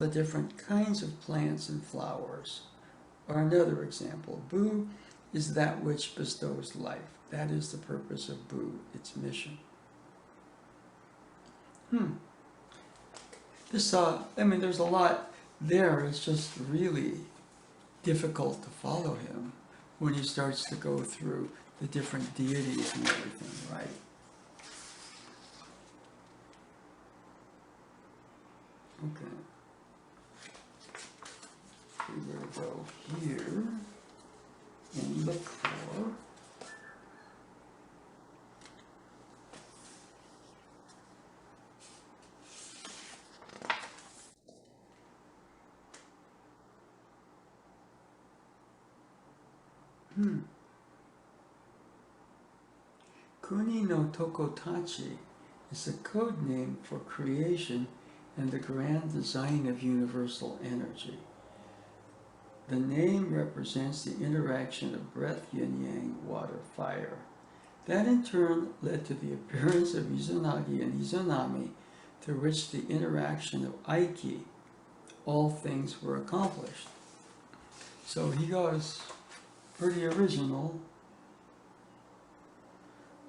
The different kinds of plants and flowers are another example. Bu is that which bestows life. That is the purpose of Bu, its mission. This, I mean, there's a lot there. It's just really difficult to follow him when he starts to go through the different deities and everything, right? Okay. We're going to go here and look for Kuni no Tokotachi is a code name for creation and the grand design of universal energy. The name represents the interaction of breath, yin-yang, water, fire. That in turn led to the appearance of Izanagi and Izanami, through which the interaction of Aiki, all things were accomplished. So he goes pretty original.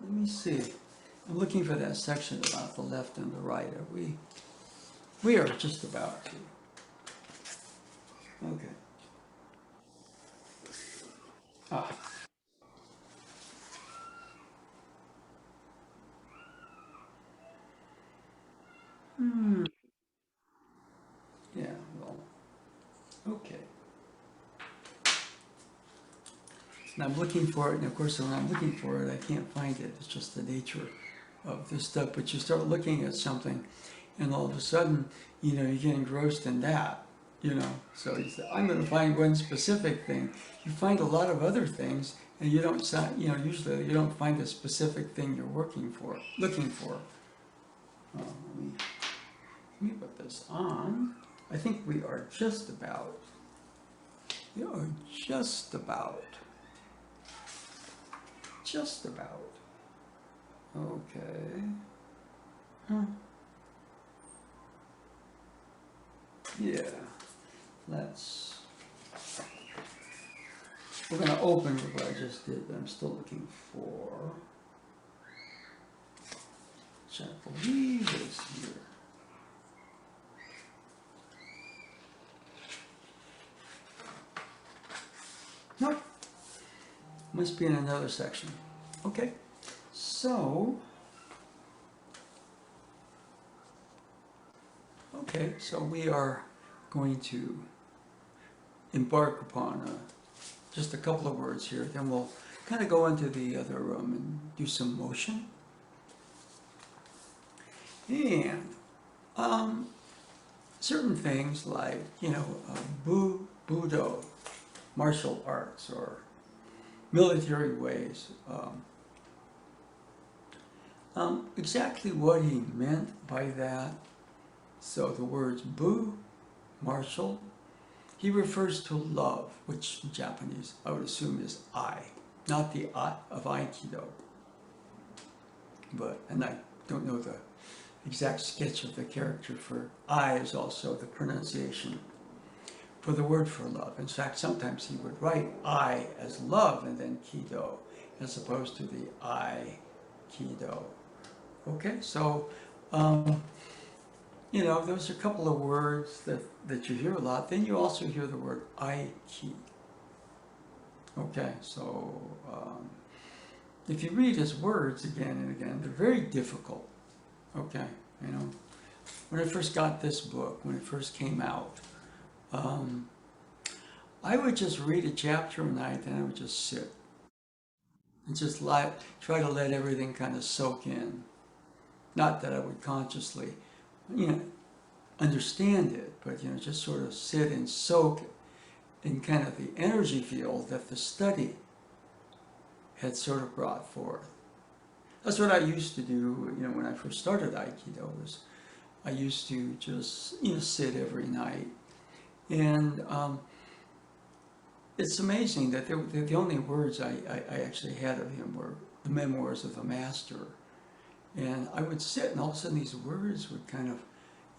Let me see. I'm looking for that section about the left and the right. We are just about to. Okay. Yeah, well, okay. And I'm looking for it, and of course when I'm looking for it, I can't find it. It's just the nature of this stuff. But you start looking at something, and all of a sudden, you get engrossed in that, So you say, I'm going to find one specific thing. You find a lot of other things, and you don't, usually you don't find the specific thing you're looking for. Let me put this on. I think we are just about. Just about. Okay. Yeah. We're going to open with what I just did, but I'm still looking for, which I believe is here. Nope. Must be in another section. Okay. So we are going to embark upon just a couple of words here. Then we'll kind of go into the other room and do some motion. And certain things like, Budo, martial arts, or military ways. Exactly what he meant by that. So the words Bu, martial, he refers to love, which in Japanese I would assume is I, not the I of Aikido. And I don't know the exact sketch of the character for I is also the pronunciation for the word for love. In fact, sometimes he would write I as love and then Kido, as opposed to the I Kido. Okay, so, those are a couple of words that you hear a lot. Then you also hear the word Aiki. Okay, so if you read his words again and again, they're very difficult. Okay, when I first got this book, when it first came out, I would just read a chapter a night, and I would just sit and just try to let everything kind of soak in. Not that I would consciously, understand it, but just sort of sit and soak in kind of the energy field that the study had sort of brought forth. That's what I used to do, when I first started Aikido. I used to just, sit every night. And it's amazing that the only words I actually had of him were the memoirs of the master. And I would sit, and all of a sudden these words would kind of,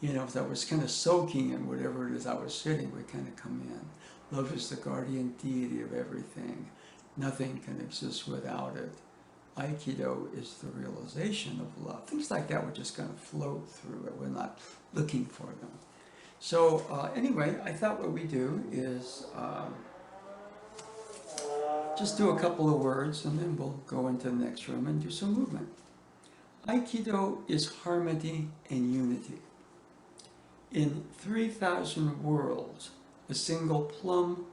You know, if I was kind of soaking in whatever it is I was sitting, would kind of come in. Love is the guardian deity of everything. Nothing can exist without it. Aikido is the realization of love. Things like that would just kind of float through it. We're not looking for them. So anyway, I thought what we do is just do a couple of words and then we'll go into the next room and do some movement. Aikido is harmony and unity. In 3,000 worlds, a single plum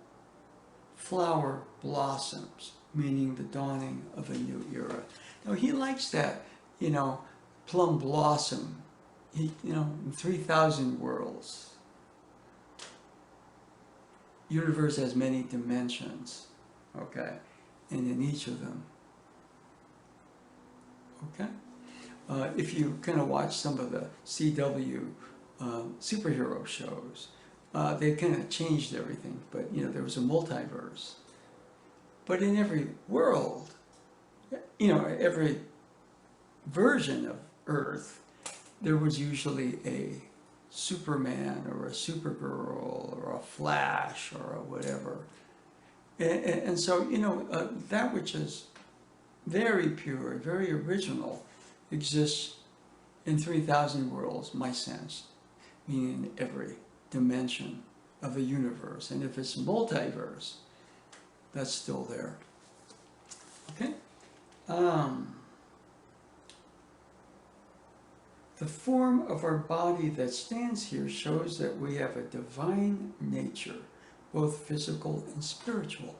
flower blossoms, meaning the dawning of a new era. Now he likes that, you know, plum blossom, in 3,000 worlds. Universe has many dimensions, okay, and in each of them, okay? If you kind of watch some of the CW superhero shows, they kind of changed everything, but there was a multiverse. But in every world, every version of Earth, there was usually a Superman or a Supergirl or a Flash or a whatever. And so, that which is very pure, very original, exists in 3,000 worlds, my sense, meaning every dimension of the universe. And if it's multiverse, that's still there. Okay? The form of our body that stands here shows that we have a divine nature, both physical and spiritual.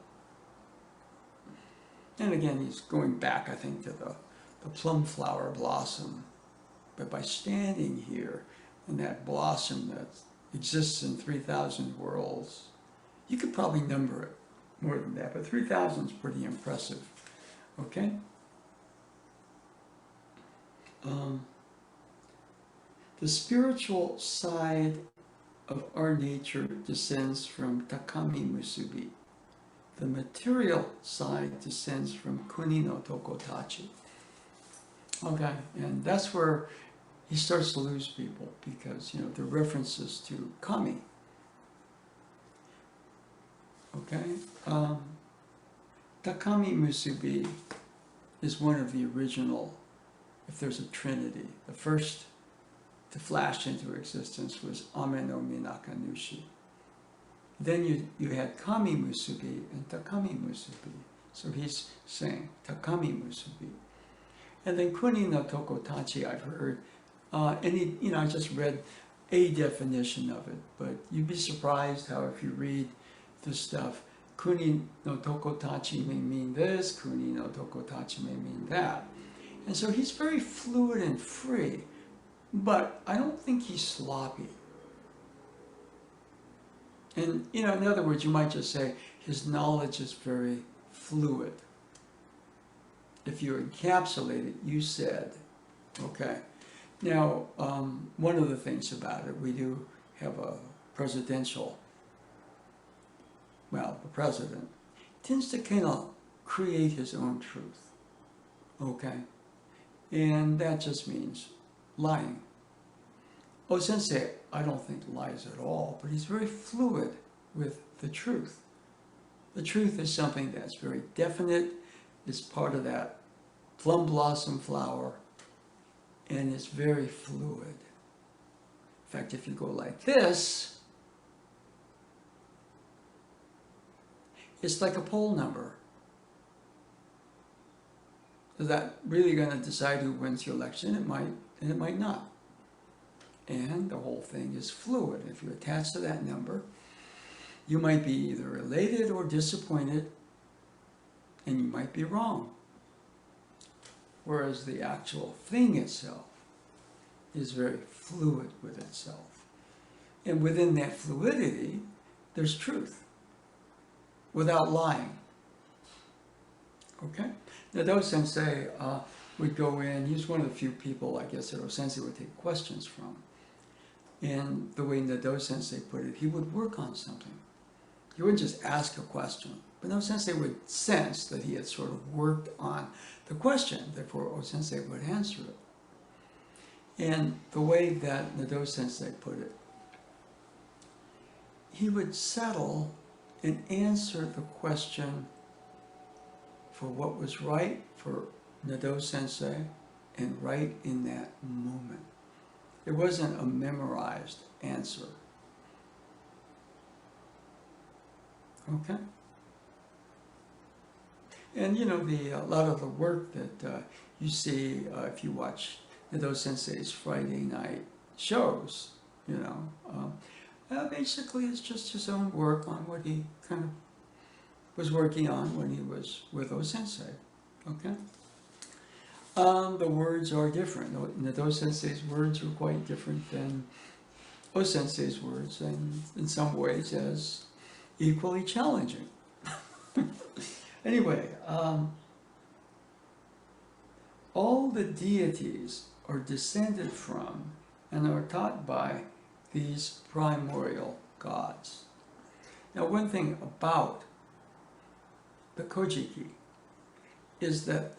And again, he's going back, I think, to the plum flower blossom. But by standing here in that blossom that exists in 3,000 worlds, you could probably number it more than that, but 3,000 is pretty impressive. Okay? The spiritual side of our nature descends from Takami Musubi. The material side descends from Kuni no Tokotachi. Okay, and that's where he starts to lose people because, the references to Kami. Okay, Takami Musubi is one of the original, if there's a trinity. The first to flash into existence was Ame no Minaka Nushi. Then you had Kami Musubi and Takami Musubi. So he's saying Takami Musubi. And then Kuni no Tokotachi I've heard, and I just read a definition of it, but you'd be surprised how if you read the stuff, Kuni no Tokotachi may mean this, Kuni no Tokotachi may mean that. And so he's very fluid and free, but I don't think he's sloppy. And, in other words, you might just say his knowledge is very fluid. If you encapsulate it, you said, okay. Now, one of the things about it, we do have a presidential, the president tends to kind of create his own truth, okay? And that just means lying. Sensei, I don't think lies at all, but he's very fluid with the truth. The truth is something that's very definite, it's part of that plum blossom flower, and it's very fluid. In fact, if you go like this, it's like a poll number. Is that really going to decide who wins the election? It might, and it might not. And the whole thing is fluid. If you attach to that number, you might be either elated or disappointed, and you might be wrong. Whereas the actual thing itself is very fluid with itself. And within that fluidity, there's truth, without lying. Okay? Now, Nado Sensei would go in, he's one of the few people, I guess, that Sensei would take questions from. And the way Nado Sensei put it, he would work on something. He wouldn't just ask a question, but Nado Sensei would sense that he had sort of worked on the question, therefore Sensei would answer it. And the way that Nado Sensei put it, he would settle and answer the question for what was right for Nado Sensei and right in that moment. It wasn't a memorized answer. Okay? And you know, a lot of the work that you see if you watch Nado Sensei's Friday night shows, you know, basically it's just his own work on what he kind of was working on when he was with O-Sensei. Okay? The words are different. Nado Sensei's words are quite different than O-Sensei's words, and in some ways as equally challenging. Anyway, all the deities are descended from and are taught by these primordial gods. Now, one thing about the Kojiki is that,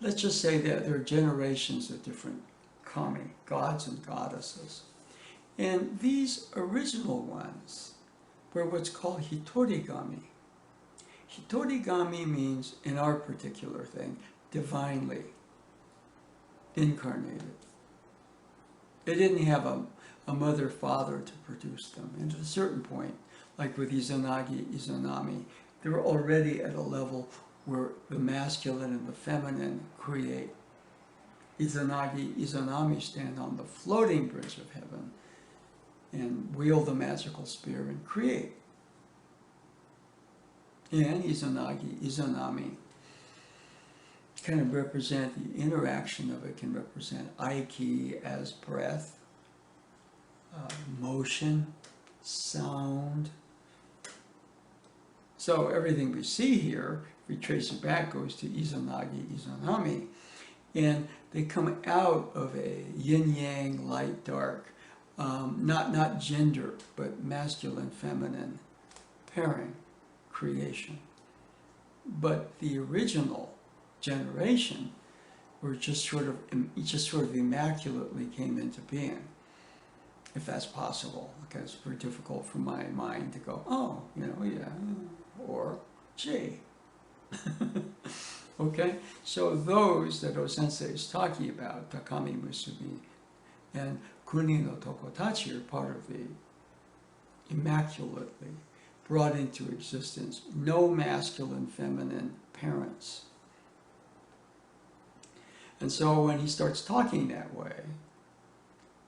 let's just say that there are generations of different kami, gods and goddesses. And these original ones were what's called hitorigami. Hitorigami means, in our particular thing, divinely incarnated. They didn't have a mother, father to produce them. And at a certain point, like with Izanagi, Izanami, they were already at a level where the masculine and the feminine create. Izanagi, Izanami stand on the floating bridge of heaven and wield the magical spear and create. And Izanagi, Izanami kind of represent the interaction of it, can represent Aiki as breath, motion, sound. So everything we see here, if we trace it back, goes to Izanagi, Izanami. And they come out of a yin-yang, light-dark, not gender, but masculine-feminine pairing, creation. But the original generation were just sort of immaculately came into being, if that's possible. Okay, it's very difficult for my mind to go, oh, you know, yeah, or gee. Okay, so those that O-Sensei is talking about, Takami Musubi and Kuni no Tokotachi, are part of the immaculately brought into existence, no masculine, feminine parents. And so when he starts talking that way,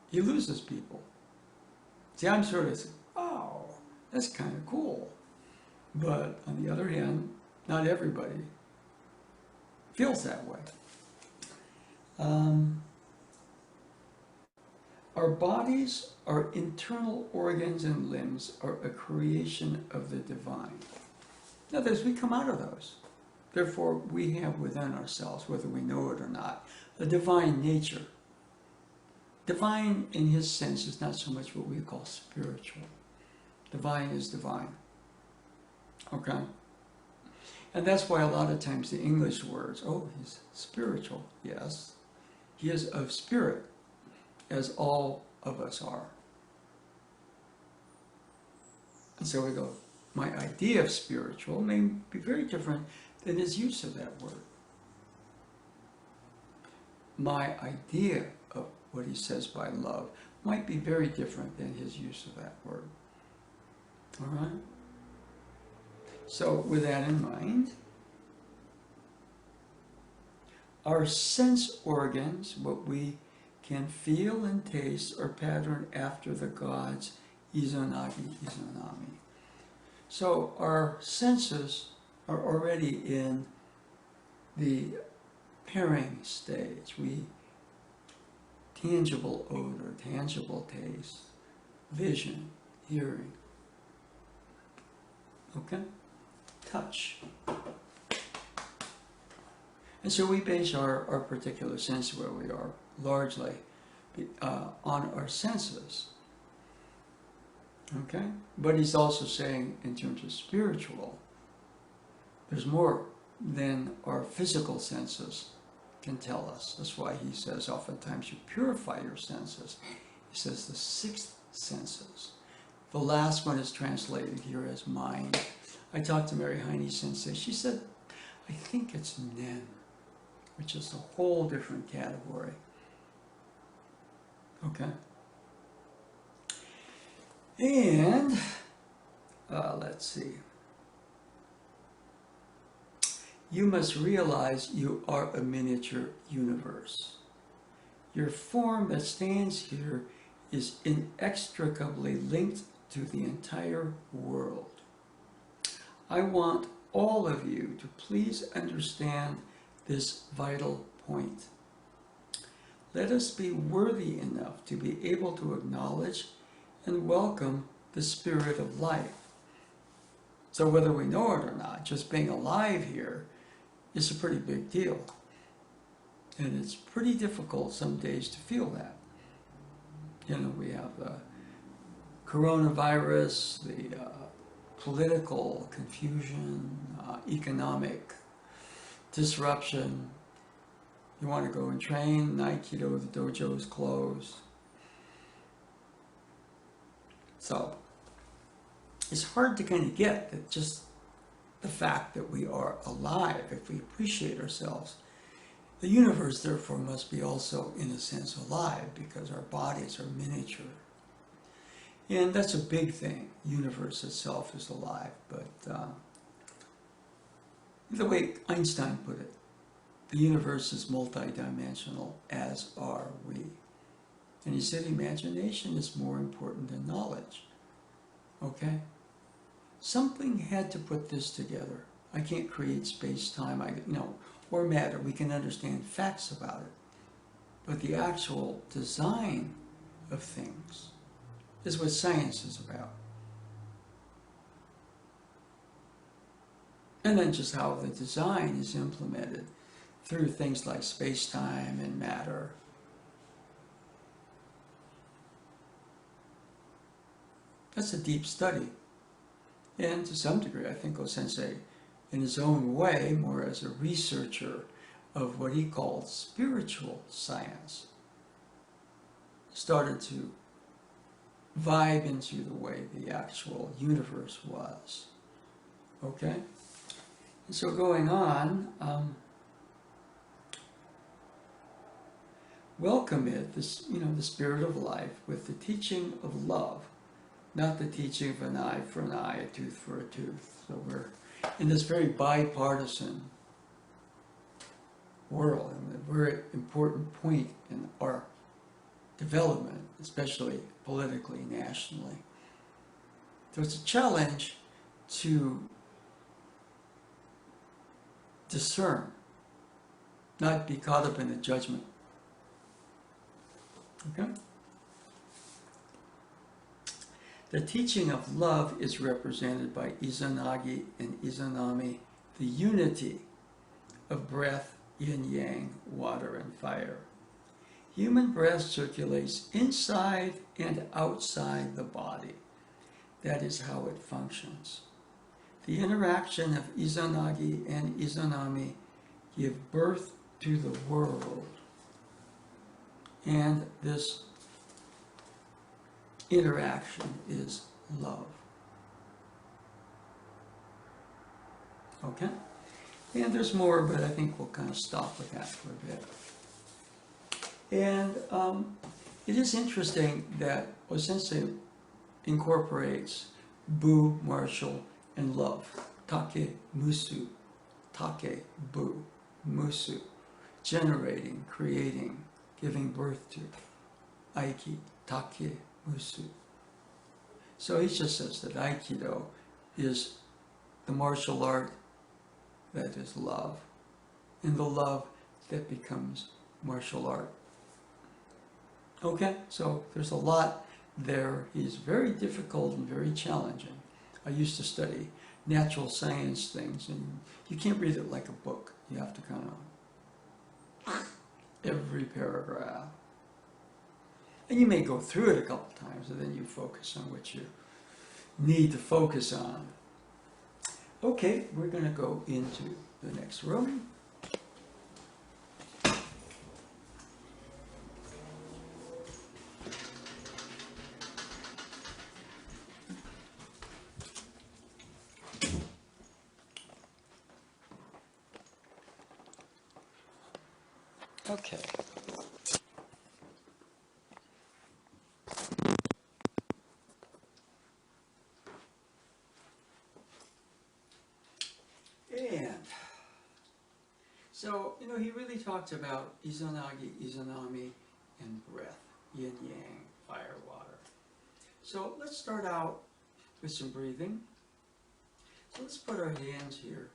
he loses people. See, I'm sort of saying, oh, that's kind of cool. But on the other hand, not everybody feels that way. Our bodies, our internal organs and limbs are a creation of the divine. In other words, we come out of those. Therefore, we have within ourselves, whether we know it or not, a divine nature. Divine, in his sense, is not so much what we call spiritual. Divine is divine. Okay? And that's why a lot of times the English words, oh, he's spiritual. Yes, he is of spirit, as all of us are. And so we go, my idea of spiritual may be very different than his use of that word. My idea of what he says by love might be very different than his use of that word. All right? So with that in mind, our sense organs, what we can feel and taste, are patterned after the gods Izanagi, Izanami. So our senses are already in the pairing stage. Tangible odor, tangible taste, vision, hearing. Okay? Touch. And so we base our particular sense where we are largely on our senses. Okay? But he's also saying, in terms of spiritual, there's more than our physical senses can tell us. That's why he says oftentimes you purify your senses. He says the sixth senses. The last one is translated here as mind. I talked to Mary Heine Sensei. She said, I think it's Nen, which is a whole different category. Okay. And, let's see. You must realize you are a miniature universe. Your form that stands here is inextricably linked to the entire world. I want all of you to please understand this vital point. Let us be worthy enough to be able to acknowledge and welcome the spirit of life. So whether we know it or not, just being alive here is a pretty big deal. And it's pretty difficult some days to feel that. You know, we have the coronavirus, the political confusion, economic disruption. You want to go and train, Aikido, the dojo is closed. So, it's hard to kind of get that just the fact that we are alive, if we appreciate ourselves. The universe, therefore, must be also, in a sense, alive, because our bodies are miniature. And that's a big thing. The universe itself is alive, but the way Einstein put it, the universe is multidimensional, as are we. And he said imagination is more important than knowledge. Okay? Something had to put this together. I can't create space-time, or matter. We can understand facts about it. But the actual design of things is what science is about. And then just how the design is implemented through things like space-time and matter. That's a deep study. And to some degree, I think O-sensei, in his own way, more as a researcher of what he called spiritual science, started to vibe into the way the actual universe was. Okay? And so going on, welcome it, this, the spirit of life, with the teaching of love, not the teaching of an eye for an eye, a tooth for a tooth. So we're in this very bipartisan world, and a very important point in our development, especially politically, nationally. So it's a challenge to discern, not be caught up in a judgment. Okay? The teaching of love is represented by Izanagi and Izanami, the unity of breath, yin-yang, water, and fire. Human breath circulates inside and outside the body. That is how it functions. The interaction of Izanagi and Izanami give birth to the world. And this interaction is love. Okay? And there's more, but I think we'll kind of stop with that for a bit. And it is interesting that O-sensei incorporates Bu, martial, and love. Take, musu. Take, bu, musu. Generating, creating, giving birth to. Aiki, take, musu. So he just says that Aikido is the martial art that is love, and the love that becomes martial art. Okay, so there's a lot there. He's very difficult and very challenging. I used to study natural science things, and you can't read it like a book. You have to kind of every paragraph. And you may go through it a couple times, and then you focus on what you need to focus on. Okay, we're going to go into the next room. Okay. And so, he really talks about Izanagi, Izanami, and breath, yin, yang, fire, water. So let's start out with some breathing. So let's put our hands here.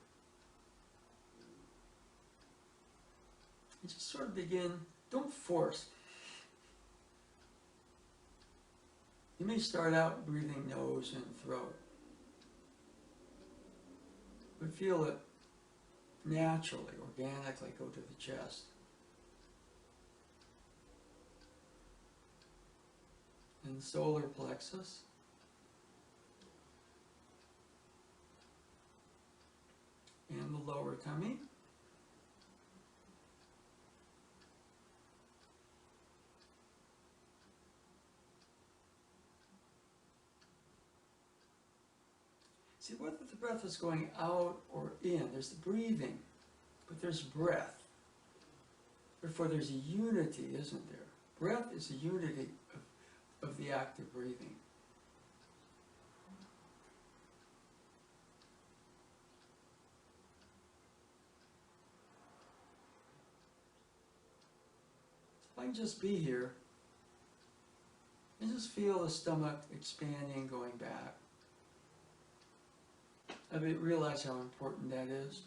And just sort of begin, don't force. You may start out breathing nose and throat, but feel it naturally, organically go to the chest. And the solar plexus. And the lower tummy. See, whether the breath is going out or in, there's the breathing, but there's breath. Therefore, there's a unity, isn't there? Breath is a unity of the act of breathing. If I can just be here and just feel the stomach expanding, going back. I realize how important that is.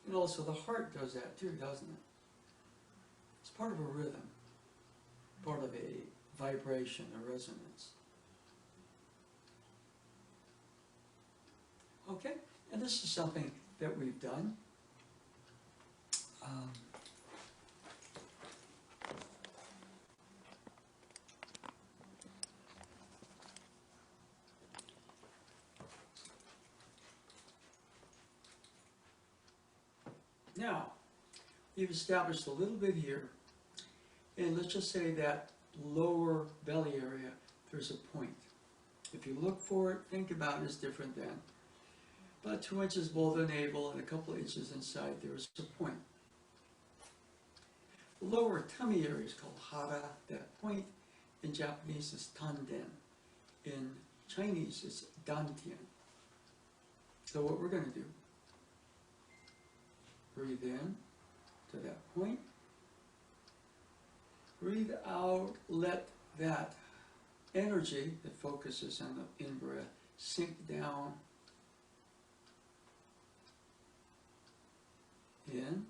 And also the heart does that too, doesn't it? It's part of a rhythm, part of a vibration, a resonance. Okay, and this is something that we've done. Now, we've established a little bit here, and let's just say that lower belly area, there's a point. If you look for it, think about it as different than about 2 inches below the navel and a couple of inches inside, there's a point. The lower tummy area is called hara. That point in Japanese is tanden. In Chinese, it's dantian. So what we're going to do, breathe in to that point. Breathe out, let that energy that focuses on the in-breath sink down. In.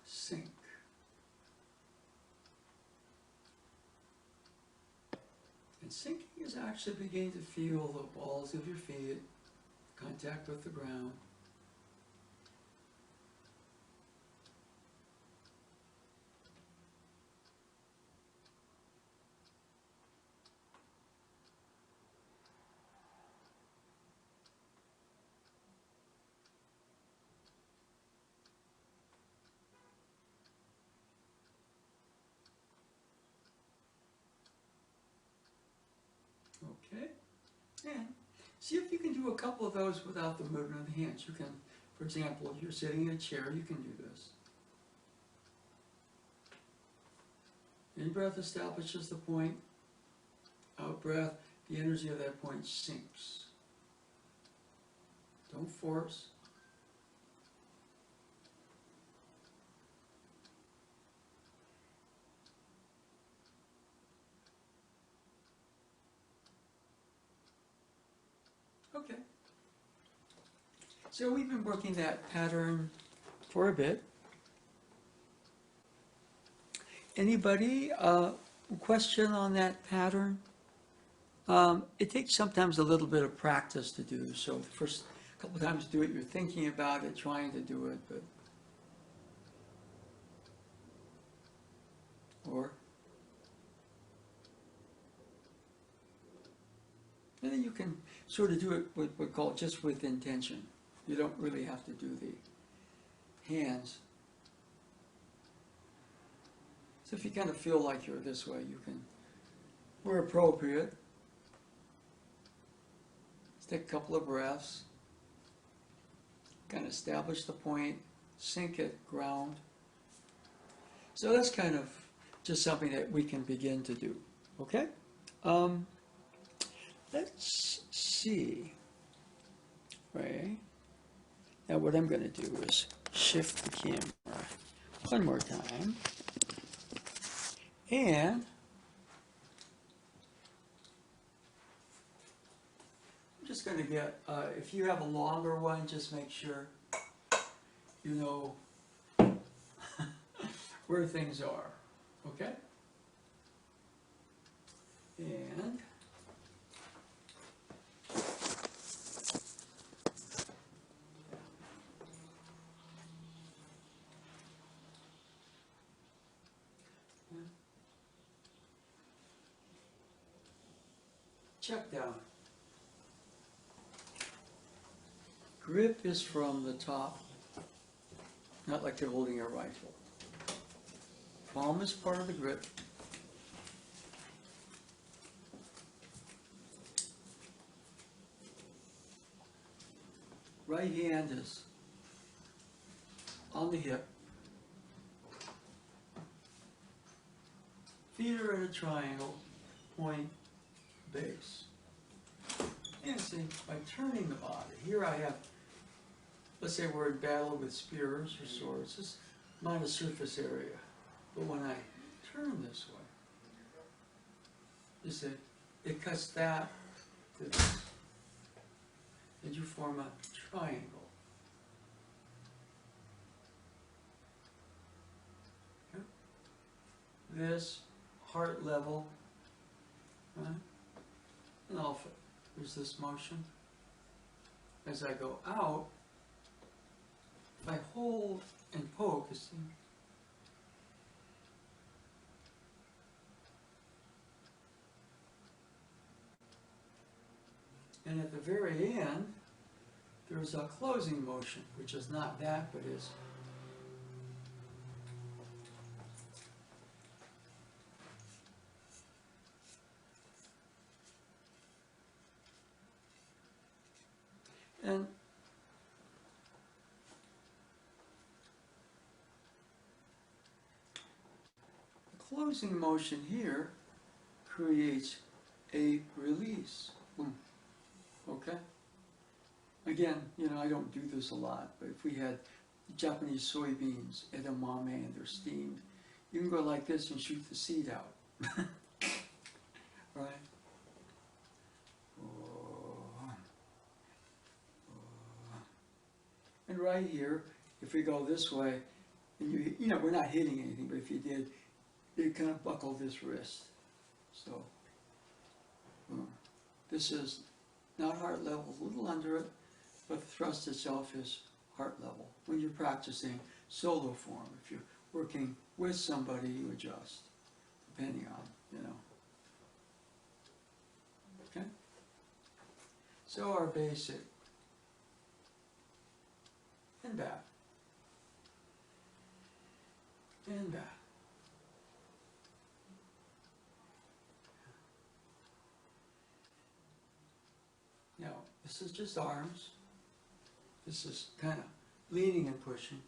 Sink. And sinking is actually beginning to feel the balls of your feet, contact with the ground. Okay, and see if you can do a couple of those without the movement of the hands. You can, for example, if you're sitting in a chair, you can do this. In-breath establishes the point. Out-breath, the energy of that point sinks. Don't force. Okay. So we've been working that pattern for a bit. Anybody question on that pattern? It takes sometimes a little bit of practice to do. So the first couple of times you do it, you're thinking about it, trying to do it, but and then you can sort of do it what we call just with intention. You don't really have to do the hands. So if you kind of feel like you're this way, you can, where appropriate, let's take a couple of breaths. kind of establish the point, sink it, ground. So that's kind of just something that we can begin to do. Okay? Let's see. Right. Now what I'm going to do is shift the camera one more time. And I'm just going to get, if you have a longer one, just make sure you know where things are. Okay? And check down. Grip is from the top, not like you're holding a rifle. Palm is part of the grip. Right hand is on the hip. Feet are in a triangle, point, base. And see, by turning the body, here I have, let's say we're in battle with spears or swords, this is not a surface area. But when I turn this way, you see, it cuts that to this. And you form a triangle. Okay. This heart level, right? And alpha. There's this motion. As I go out, if I hold and poke, you see, and at the very end, there's a closing motion, which is not that, but is and the closing motion here creates a release. Okay? Again, I don't do this a lot, but if we had Japanese soybeans edamame and they're steamed, you can go like this and shoot the seed out. Right? And right here, if we go this way, and we're not hitting anything, but if you did, you kind of buckle this wrist. So, this is not heart level, a little under it, but the thrust itself is heart level. When you're practicing solo form, if you're working with somebody, you adjust, depending on, Okay? So our basic, and back, and back. Now, this is just arms. This is kind of leaning and pushing.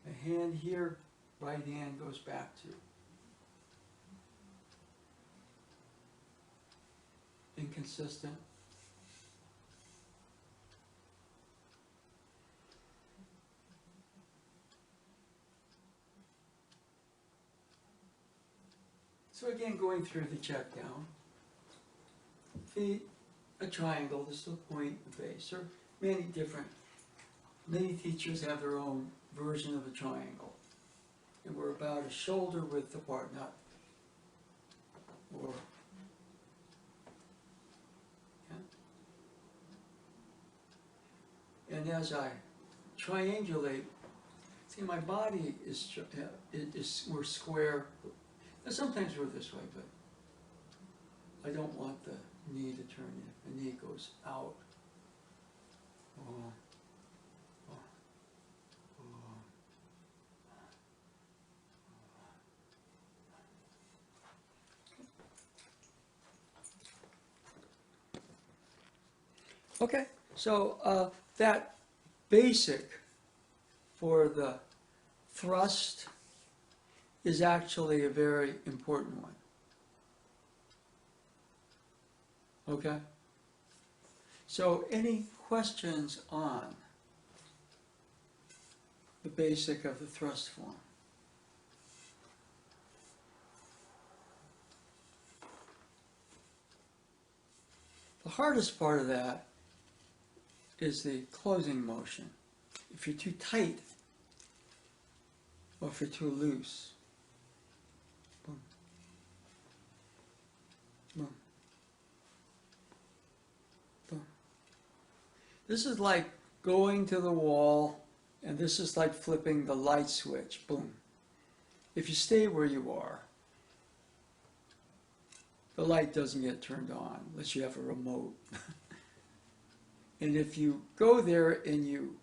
The hand here, right hand goes back to. Inconsistent. So again, going through the check down. Feet, a triangle, this is the point, the base. There are many teachers have their own version of a triangle. And we're about a shoulder width apart, not, or, yeah. And as I triangulate, see my body we're square. And sometimes we're this way, but I don't want the knee to turn in. The knee goes out. Okay, so that basic for the thrust is actually a very important one. Okay? So any questions on the basic of the thrust form? The hardest part of that is the closing motion. If you're too tight or if you're too loose. Boom. Boom. Boom. This is like going to the wall, and this is like flipping the light switch. Boom. If you stay where you are, the light doesn't get turned on unless you have a remote. And if you go there and you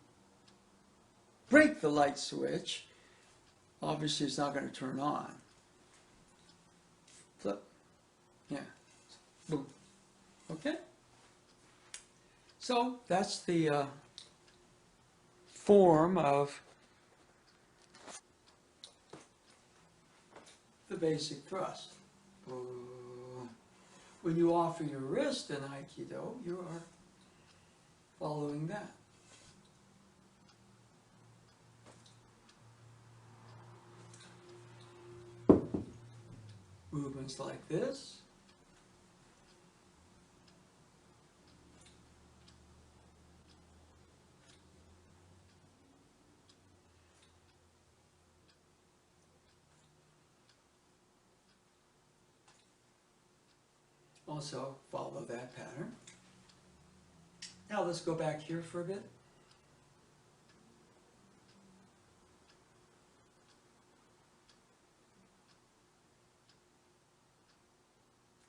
break the light switch, obviously it's not going to turn on. Flip. Yeah. Boom. Okay? So that's the form of the basic thrust. When you offer your wrist in Aikido, you are following that. Movements like this. Also follow that pattern. Now let's go back here for a bit.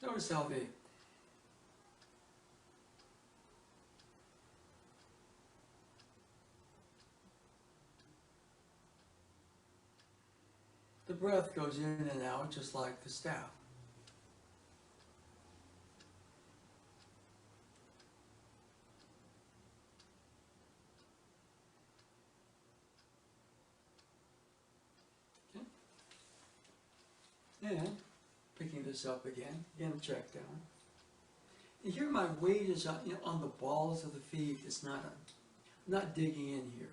Notice how the breath goes in and out just like the staff. Okay. And picking this up again check down. And here my weight is on the balls of the feet. It's not, I'm not digging in here.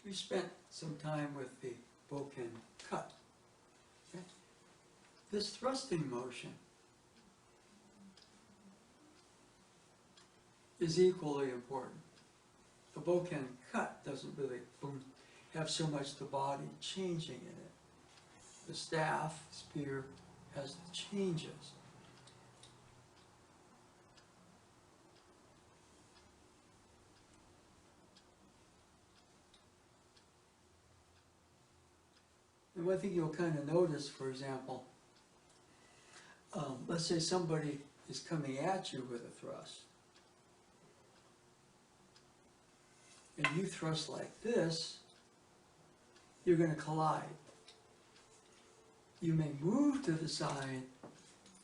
We spent some time with the Boken cut. Okay? This thrusting motion is equally important. The Boken cut doesn't really have so much the body changing in it. The staff, spear, has the changes. And one thing you'll kind of notice, for example, let's say somebody is coming at you with a thrust. And you thrust like this, you're going to collide. You may move to the side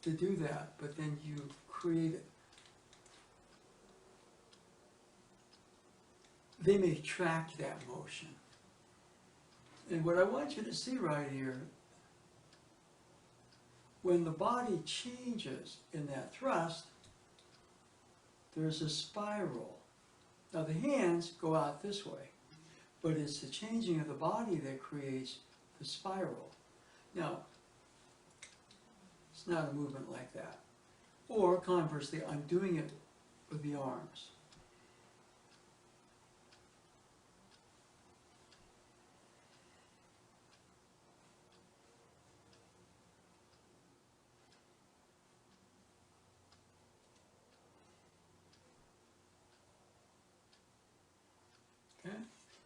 to do that, but then you create it. They may track that motion. And what I want you to see right here, when the body changes in that thrust, there's a spiral. Now the hands go out this way, but it's the changing of the body that creates the spiral. Now, it's not a movement like that. Or conversely, I'm doing it with the arms.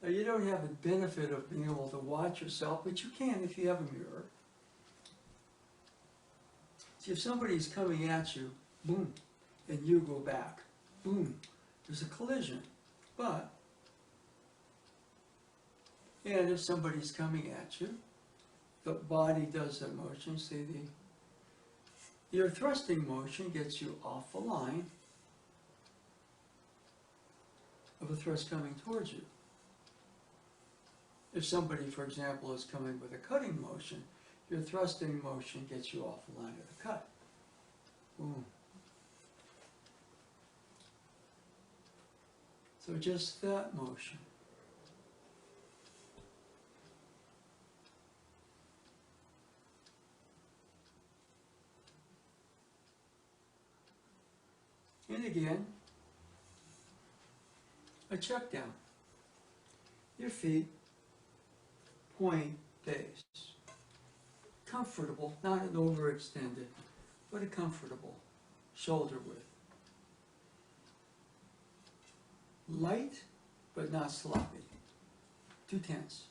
Now, you don't have the benefit of being able to watch yourself, but you can if you have a mirror. See, if somebody's coming at you, boom, and you go back, boom, there's a collision. But, and if somebody's coming at you, the body does that motion. See, your thrusting motion gets you off the line of a thrust coming towards you. If somebody, for example, is coming with a cutting motion, your thrusting motion gets you off the line of the cut. Boom. So just that motion. And again, a check down. Your feet point base. Comfortable, not an overextended, but a comfortable shoulder width. Light, but not sloppy. Too tense.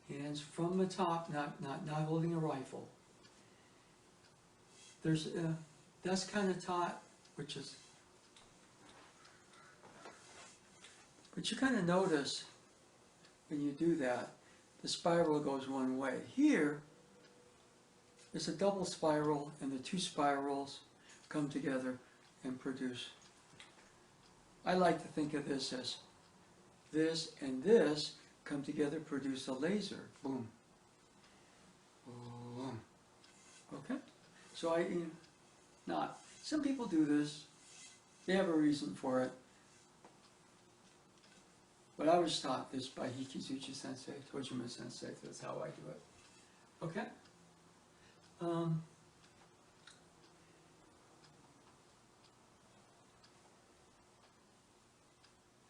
Hands from the top, not holding a rifle. There's that's kind of taught, which is, but you kind of notice when you do that, the spiral goes one way. Here, it's a double spiral, and the two spirals come together and produce. I like to think of this as this and this come together, produce a laser. Boom. Boom. Okay? So some people do this. They have a reason for it. But I was taught this by Hikizuchi Sensei, Tojima Sensei. That's how I do it. Okay?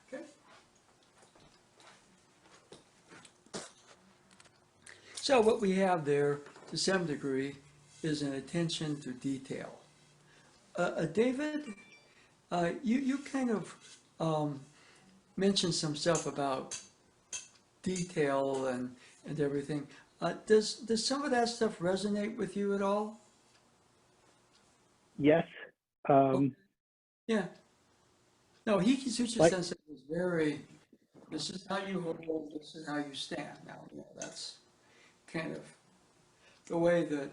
Okay? So what we have there, to some degree, is an attention to detail. David, you kind of mentioned some stuff about detail and everything. Does some of that stuff resonate with you at all? Yes. Yeah. No, Hikizuchi Sensei was very, this is how you hold, this is how you stand. Now, that's kind of the way that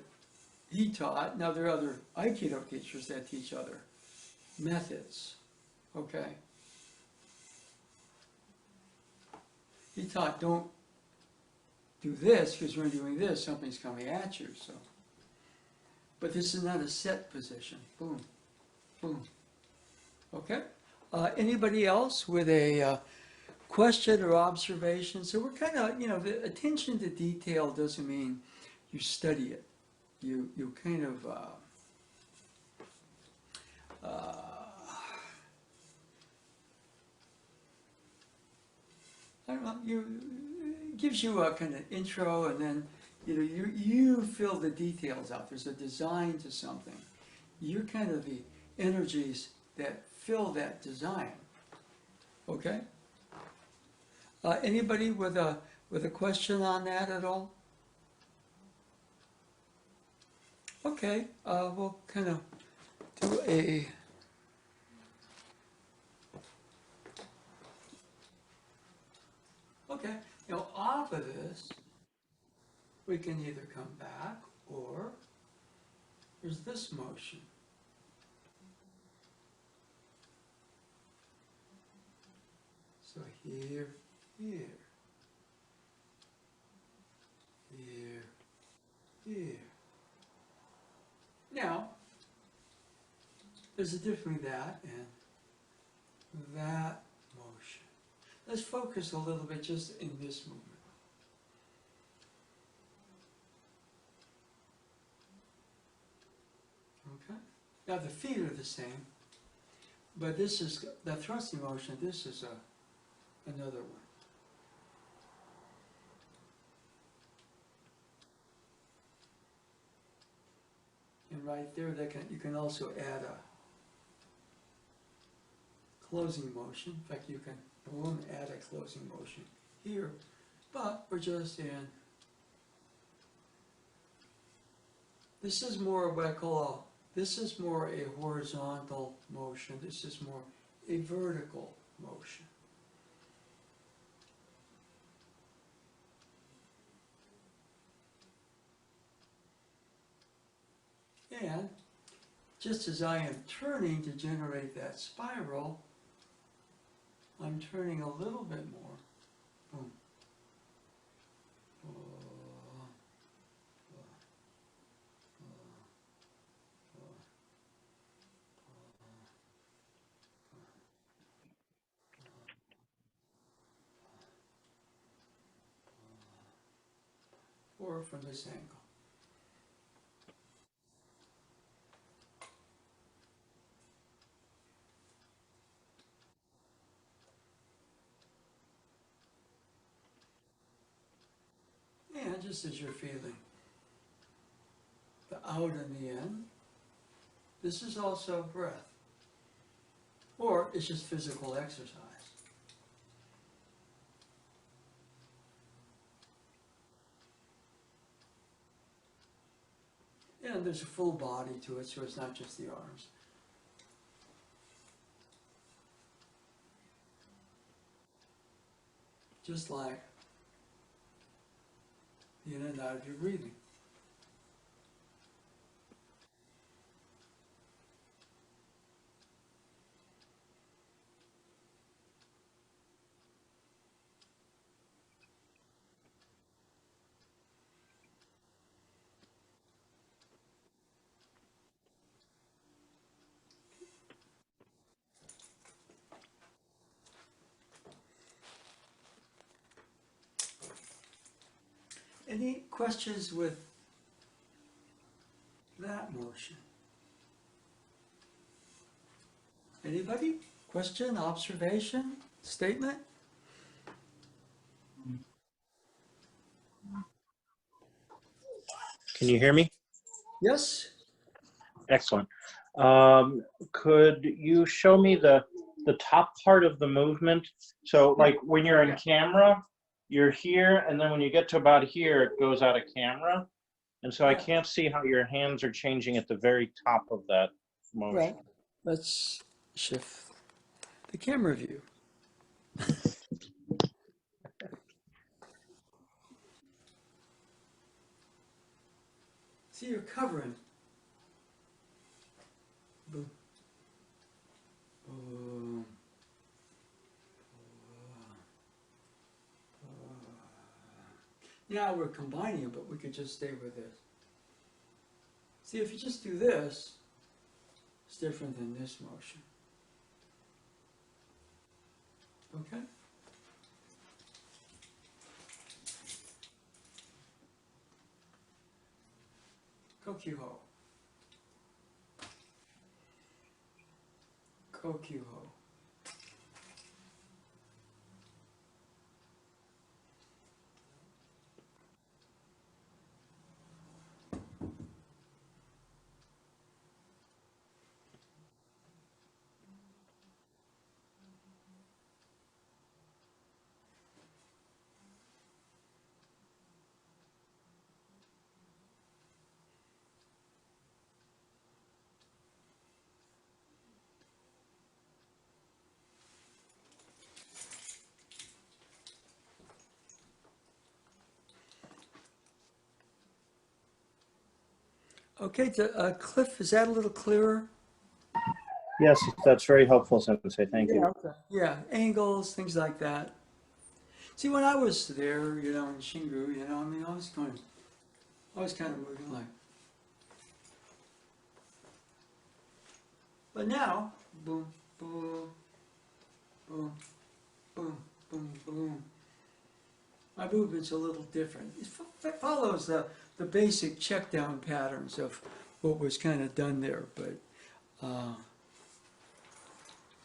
he taught. Now, there are other Aikido teachers that teach other methods, okay? He taught, don't do this, because when you're doing this, something's coming at you, so. But this is not a set position. Boom, boom. Okay? Anybody else with a question or observation? So we're kind of, the attention to detail doesn't mean you study it. You kind of, I don't know, it gives you a kind of intro, and then, you fill the details out. There's a design to something. You're kind of the energies that fill that design. Okay? Anybody with a question on that at all? Okay, we'll kind of do a off of this, we can either come back, or there's this motion. So here, here, here, here. Now, there's a difference between that and that motion. Let's focus a little bit just in this movement. Okay? Now the feet are the same, but this is the thrusting motion. This is another one. And right there, you can also add closing motion. In fact, you can boom, add a closing motion here, but we're just in. This is more what I call this is more a horizontal motion. This is more a vertical motion. And just as I am turning to generate that spiral, I'm turning a little bit more. Boom. Or from this angle. And just as you're feeling the out and the in, this is also breath. Or it's just physical exercise. And there's a full body to it, so it's not just the arms. Just like the in and out of your breathing. Any questions with that motion? Anybody? Question, observation, statement? Can you hear me? Yes? Excellent. Could you show me the top part of the movement? So like when you're in camera, you're here, and then when you get to about here, it goes out of camera. And so I can't see how your hands are changing at the very top of that motion. Well, let's shift the camera view. See, you're covering. Boom. Boom. Now we're combining it, but we could just stay with this. See, if you just do this, it's different than this motion. Okay? Kokyu-ho. Kokyu-ho. Okay, Cliff, is that a little clearer? Yes, that's very helpful, Sensei. Thank you. Okay. Yeah, angles, things like that. See, when I was there, in Shingu, I mean, I was kind of moving like. But now, boom, boom, boom, boom, boom, boom. My movement's a little different. It follows the basic check-down patterns of what was kind of done there, but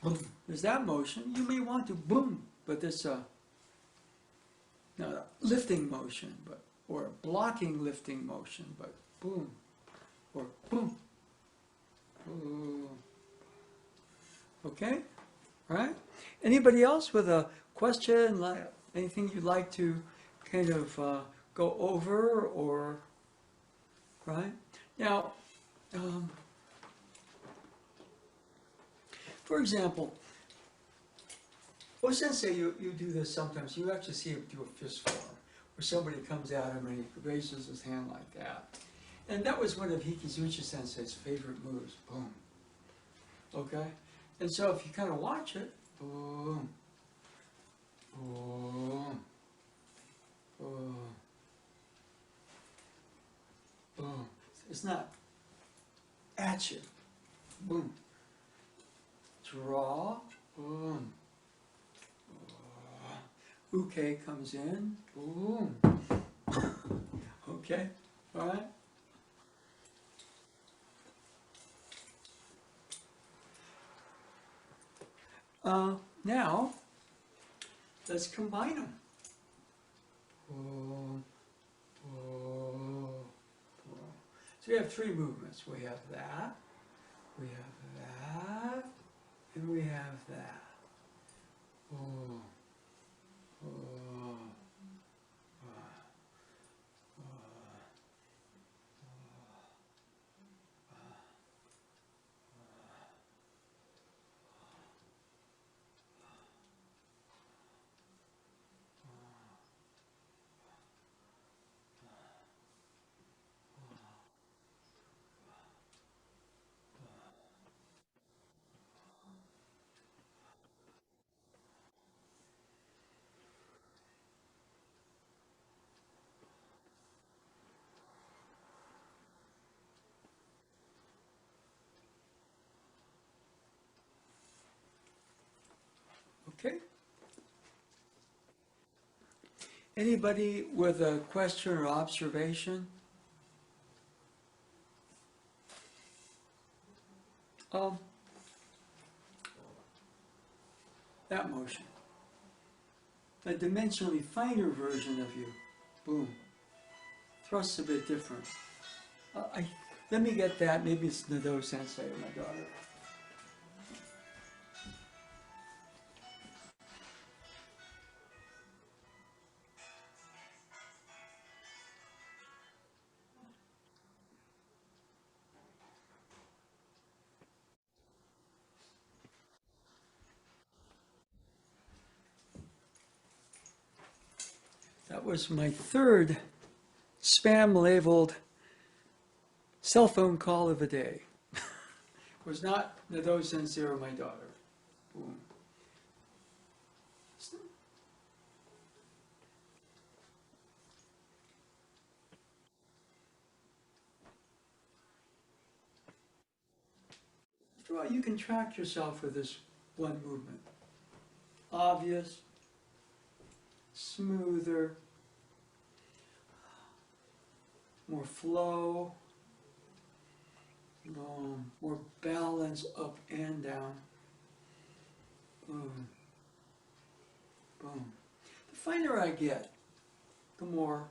boom. There's that motion. You may want to boom, but this not a lifting motion, or a blocking lifting motion, but boom, or boom, boom. Okay? All right? Anybody else with a question, anything you'd like to kind of go over, or, right? Now, for example, Sensei, you do this sometimes. You actually see him do a fist form, where somebody comes at him and he raises his hand like that. And that was one of Hikizuchi Sensei's favorite moves. Boom. Okay? And so if you kind of watch it, boom, boom, boom, boom. It's not at you. Boom. Draw. Boom. Uke comes in. Boom. Okay? All right? Now, let's combine them. Boom. Boom. Boom. So we have three movements. We have that, we have that, and we have that. Boom. Boom. Okay? Anybody with a question or observation? That motion. A dimensionally finer version of you. Boom. Thrust's a bit different. Let me get that. Maybe it's Nado Sensei or my daughter. That was my third spam-labeled cell phone call of the day. It was not Nado Sensei or my daughter. Boom. After all, you can track yourself with this one movement. Obvious, smoother, more flow, more balance up and down. Boom, boom. The finer I get, the more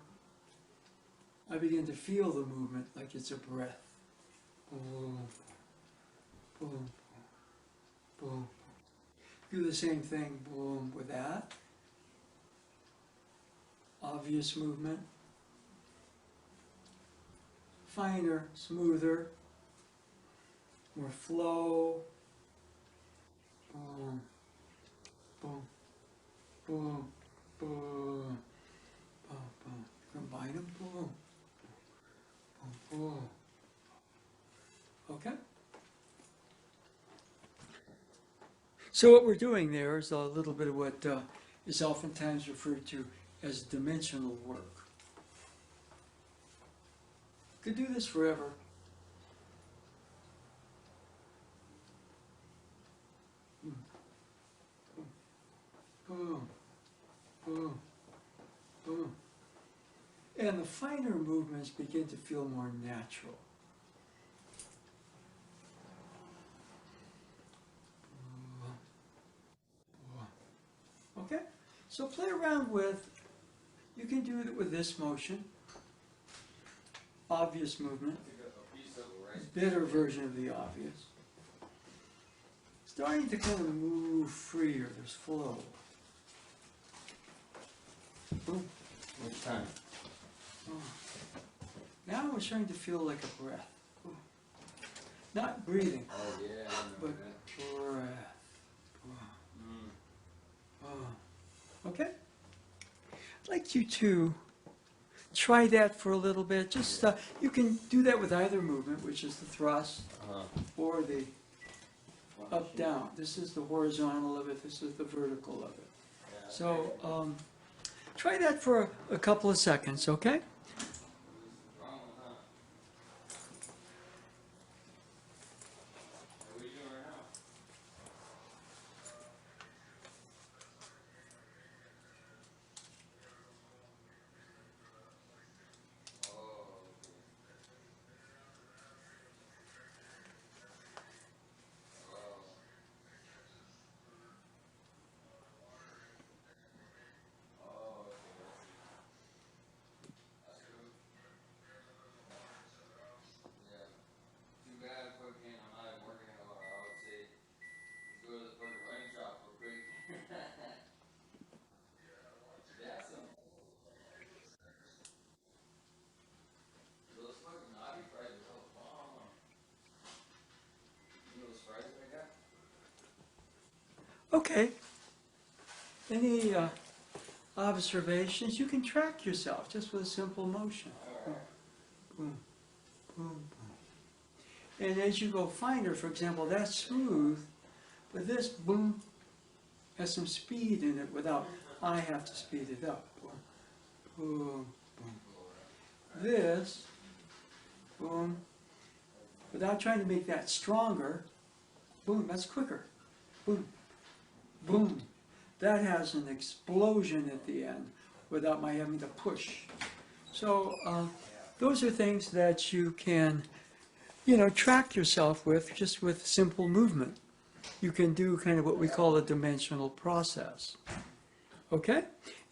I begin to feel the movement like it's a breath. Boom, boom, boom. Do the same thing, boom, with that. Obvious movement. Finer, smoother, more flow. Boom, boom, boom, boom, boom, boom. Combine them, boom, boom, boom. Okay? So what we're doing there is a little bit of what is oftentimes referred to as dimensional work. Could do this forever. Boom, boom, boom. And the finer movements begin to feel more natural. Okay? So play around with, you can do it with this motion. Obvious movement. Bitter version of the obvious. starting to kind of move freer. There's flow. Boom. Which time? Oh. Now we're starting to feel like a breath. Ooh. Not breathing, Oh yeah, I but remember that. breath. Oh. Okay? I'd like you to try that for a little bit. Just you can do that with either movement, which is the thrust or the up down. This is the horizontal of it. This is the vertical of it. Yeah. So try that for a couple of seconds, okay? Wrong, huh? What are you doing right now? Oh, okay. Oh. Oh, okay. That's good. Yeah. Too bad fucking I'm not working a lot. I would say let's go to the fucking running shop real quick. Yeah, some those fucking naughty fries are hella bomb. You know those fries that I got? Okay. Any observations? You can track yourself just with a simple motion. Alright. Boom, boom, boom. And as you go finer, for example, that's smooth, but this boom has some speed in it without I have to speed it up. Boom, boom, boom. This, boom, without trying to make that stronger, boom, that's quicker. Boom, boom. That has an explosion at the end without my having to push. So those are things that you can, track yourself with just with simple movement. You can do kind of what we call a dimensional process. Okay?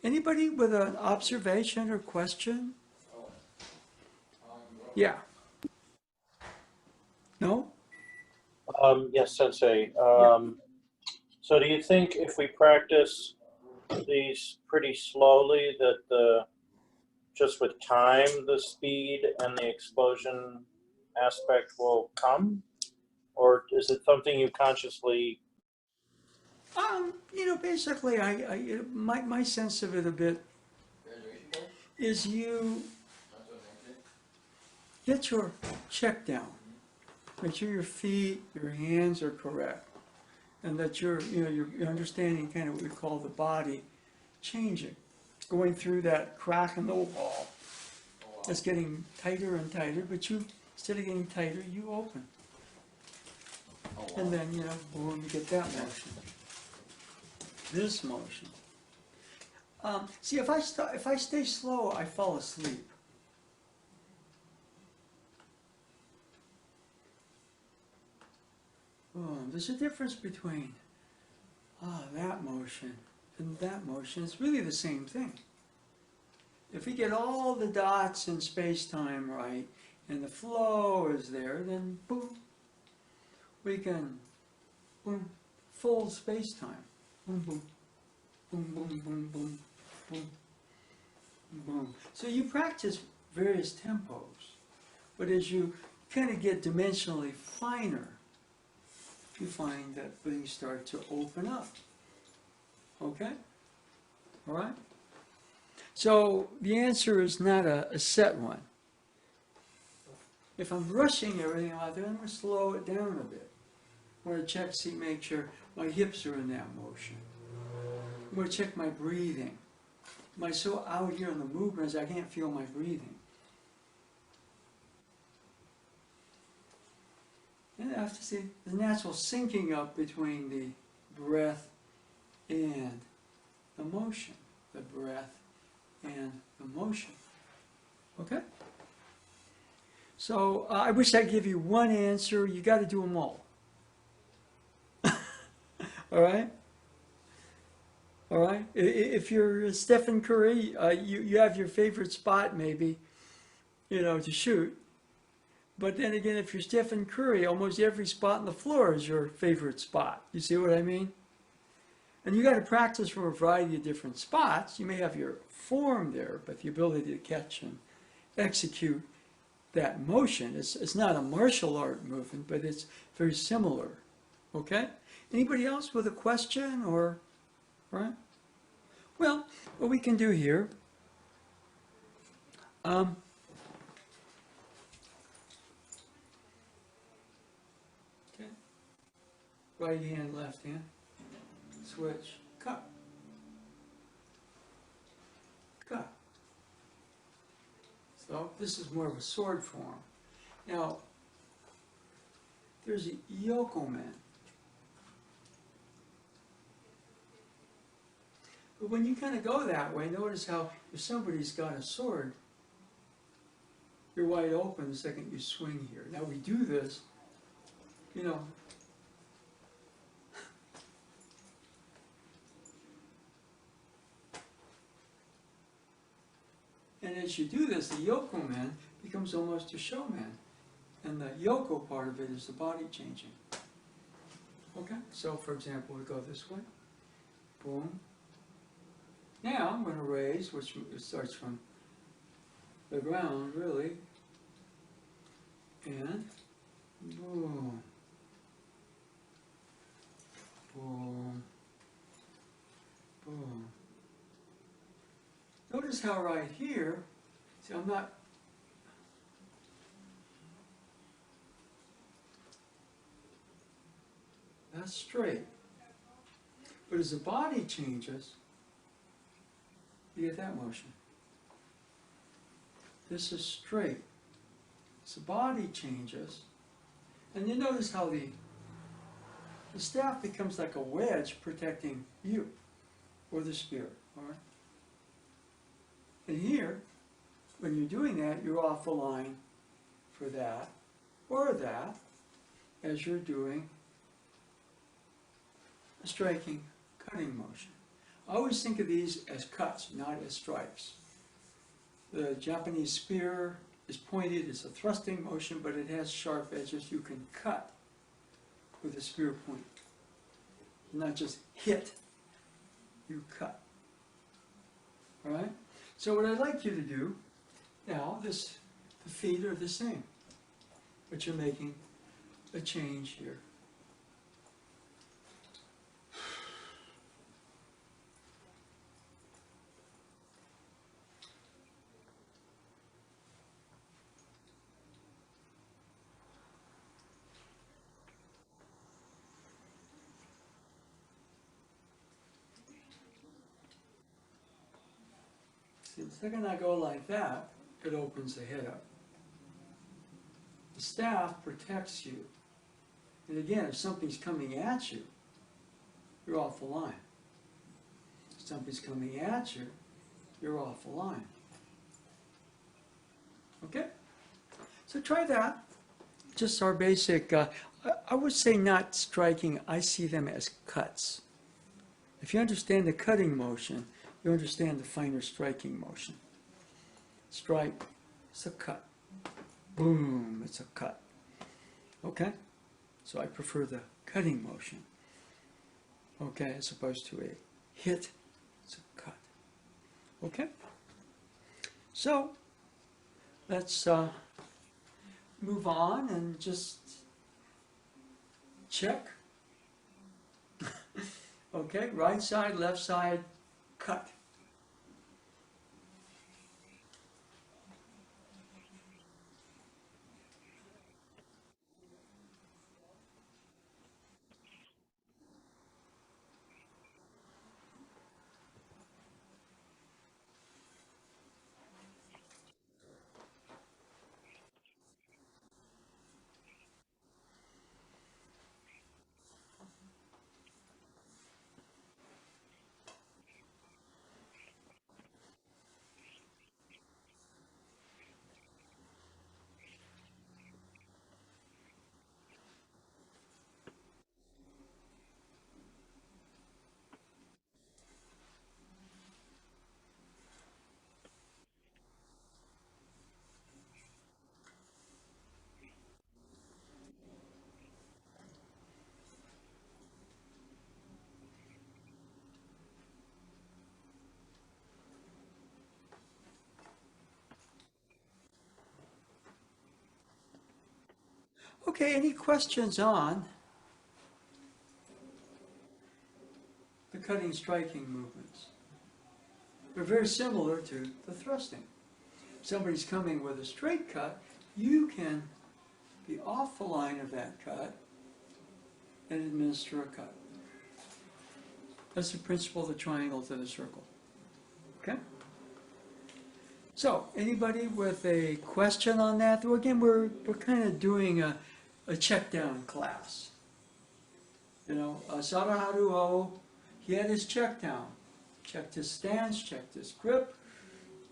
Anybody with an observation or question? Yeah. No? Yes, Sensei. So do you think if we practice these pretty slowly that just with time, the speed and the explosion aspect will come? Or is it something you consciously... Basically, my sense of it a bit Graduation day? is you That's what I'm saying. get your check down. Make sure your feet, your hands are correct, and that you're understanding kind of what we call the body changing, going through that crack in the wall. Oh, wow. It's getting tighter and tighter, but you, instead of getting tighter, you open. Oh, wow. And then, boom, you get that motion. This motion. See, if I stay slow, I fall asleep. Boom. There's a difference between that motion and that motion. It's really the same thing. If we get all the dots in space-time right, and the flow is there, then boom, we can, boom, full space-time. Boom, boom, boom, boom, boom, boom, boom, boom. So you practice various tempos, but as you kind of get dimensionally finer, you find that things start to open up. Okay? All right? So the answer is not a set one. If I'm rushing everything out there, I'm going to slow it down a bit. I'm going to check, see, make sure my hips are in that motion. I'm going to check my breathing. Am I so out here in the movements I can't feel my breathing? And I have to see the natural syncing up between the breath and the motion. The breath and the motion. Okay? So I wish I'd give you one answer. You got to do them all. All right? All right? If you're Stephen Curry, you have your favorite spot maybe, to shoot. But then again, if you're Stephen Curry, almost every spot on the floor is your favorite spot. You see what I mean? And you got to practice from a variety of different spots. You may have your form there, but the ability to catch and execute that motion, it's not a martial art movement, but it's very similar. Okay? Anybody else with a question or, right? Well, what we can do here, okay, right hand, left hand, switch, cut, cut. So this is more of a sword form. Now, there's a yokomen. But when you kind of go that way, notice how if somebody's got a sword, you're wide open the second you swing here. Now we do this, you know, and as you do this, the yokomen becomes almost a shomen. And the yoko part of it is the body changing. Okay, so for example, we go this way, boom. Now I'm going to raise, which starts from the ground, really, and boom, boom, boom. Notice how right here, see, I'm not, that's straight. But as the body changes, you get that motion. This is straight. As the body changes, and you notice how the staff becomes like a wedge protecting you, or the spirit, all right? And here, when you're doing that, you're off the line for that, or that, as you're doing a striking, cutting motion. I always think of these as cuts, not as strikes. The Japanese spear is pointed, it's a thrusting motion, but it has sharp edges. You can cut with a spear point. Not just hit, you cut. All right? So what I'd like you to do, now the feet are the same, but you're making a change here. See, the second I go like that, it opens the head up. The staff protects you. And again, if something's coming at you, you're off the line. If something's coming at you, you're off the line. Okay? So try that. Just our basic, I would say not striking, I see them as cuts. If you understand the cutting motion, you understand the finer striking motion. Strike, it's a cut. Boom, it's a cut. Okay? So I prefer the cutting motion. Okay, as opposed to a hit, it's a cut. Okay? So, let's move on and just check. Okay, right side, left side, cut. Okay, any questions on the cutting striking movements? They're very similar to the thrusting. If somebody's coming with a straight cut, you can be off the line of that cut and administer a cut. That's the principle of the triangle to the circle. Okay? So, anybody with a question on that? Well, again, we're kind of doing a check down class. You know, Sadaharu O, he had his check down. Checked his stance, checked his grip,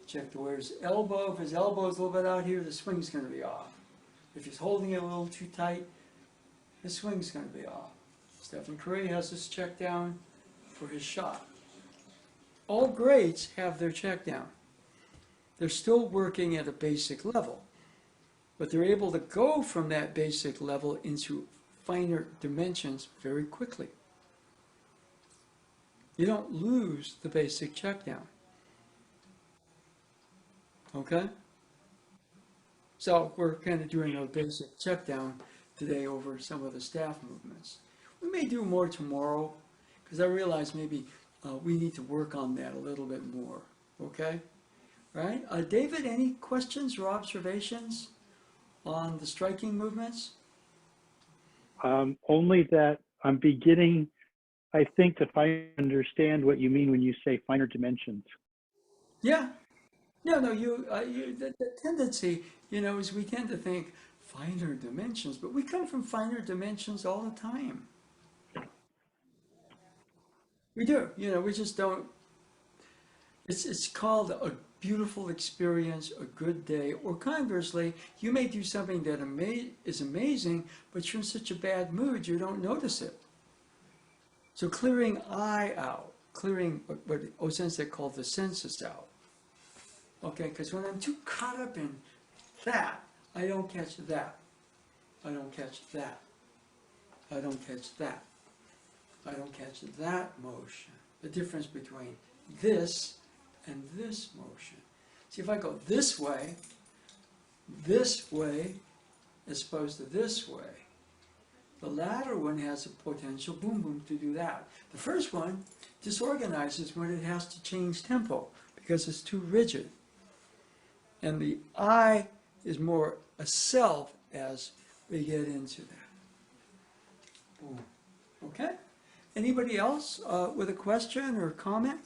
checked where his elbow. If his elbow is a little bit out here, the swing's going to be off. If he's holding it a little too tight, the swing's going to be off. Stephen Curry has his check down for his shot. All greats have their check down. They're still working at a basic level, but they're able to go from that basic level into finer dimensions very quickly. You don't lose the basic check down. Okay? So we're kind of doing a basic check down today over some of the staff movements. We may do more tomorrow, because I realize maybe we need to work on that a little bit more. Okay? Right? David, any questions or observations on the striking movements? Only that I'm beginning, I think, to understand what you mean when you say finer dimensions. Yeah. No, the tendency, you know, is we tend to think finer dimensions, but we come from finer dimensions all the time. We do, you know, we just don't. It's called a beautiful experience, a good day, or conversely, you may do something that is amazing, but you're in such a bad mood you don't notice it. So clearing I out, clearing what Osensei called the senses out. Okay, because when I'm too caught up in that, I don't catch that. I don't catch that. I don't catch that. I don't catch that motion. The difference between this and this motion. See, if I go this way, as opposed to this way, the latter one has a potential boom boom to do that. The first one disorganizes when it has to change tempo because it's too rigid. And the I is more a self as we get into that. Boom. Okay? Anybody else with a question or comment?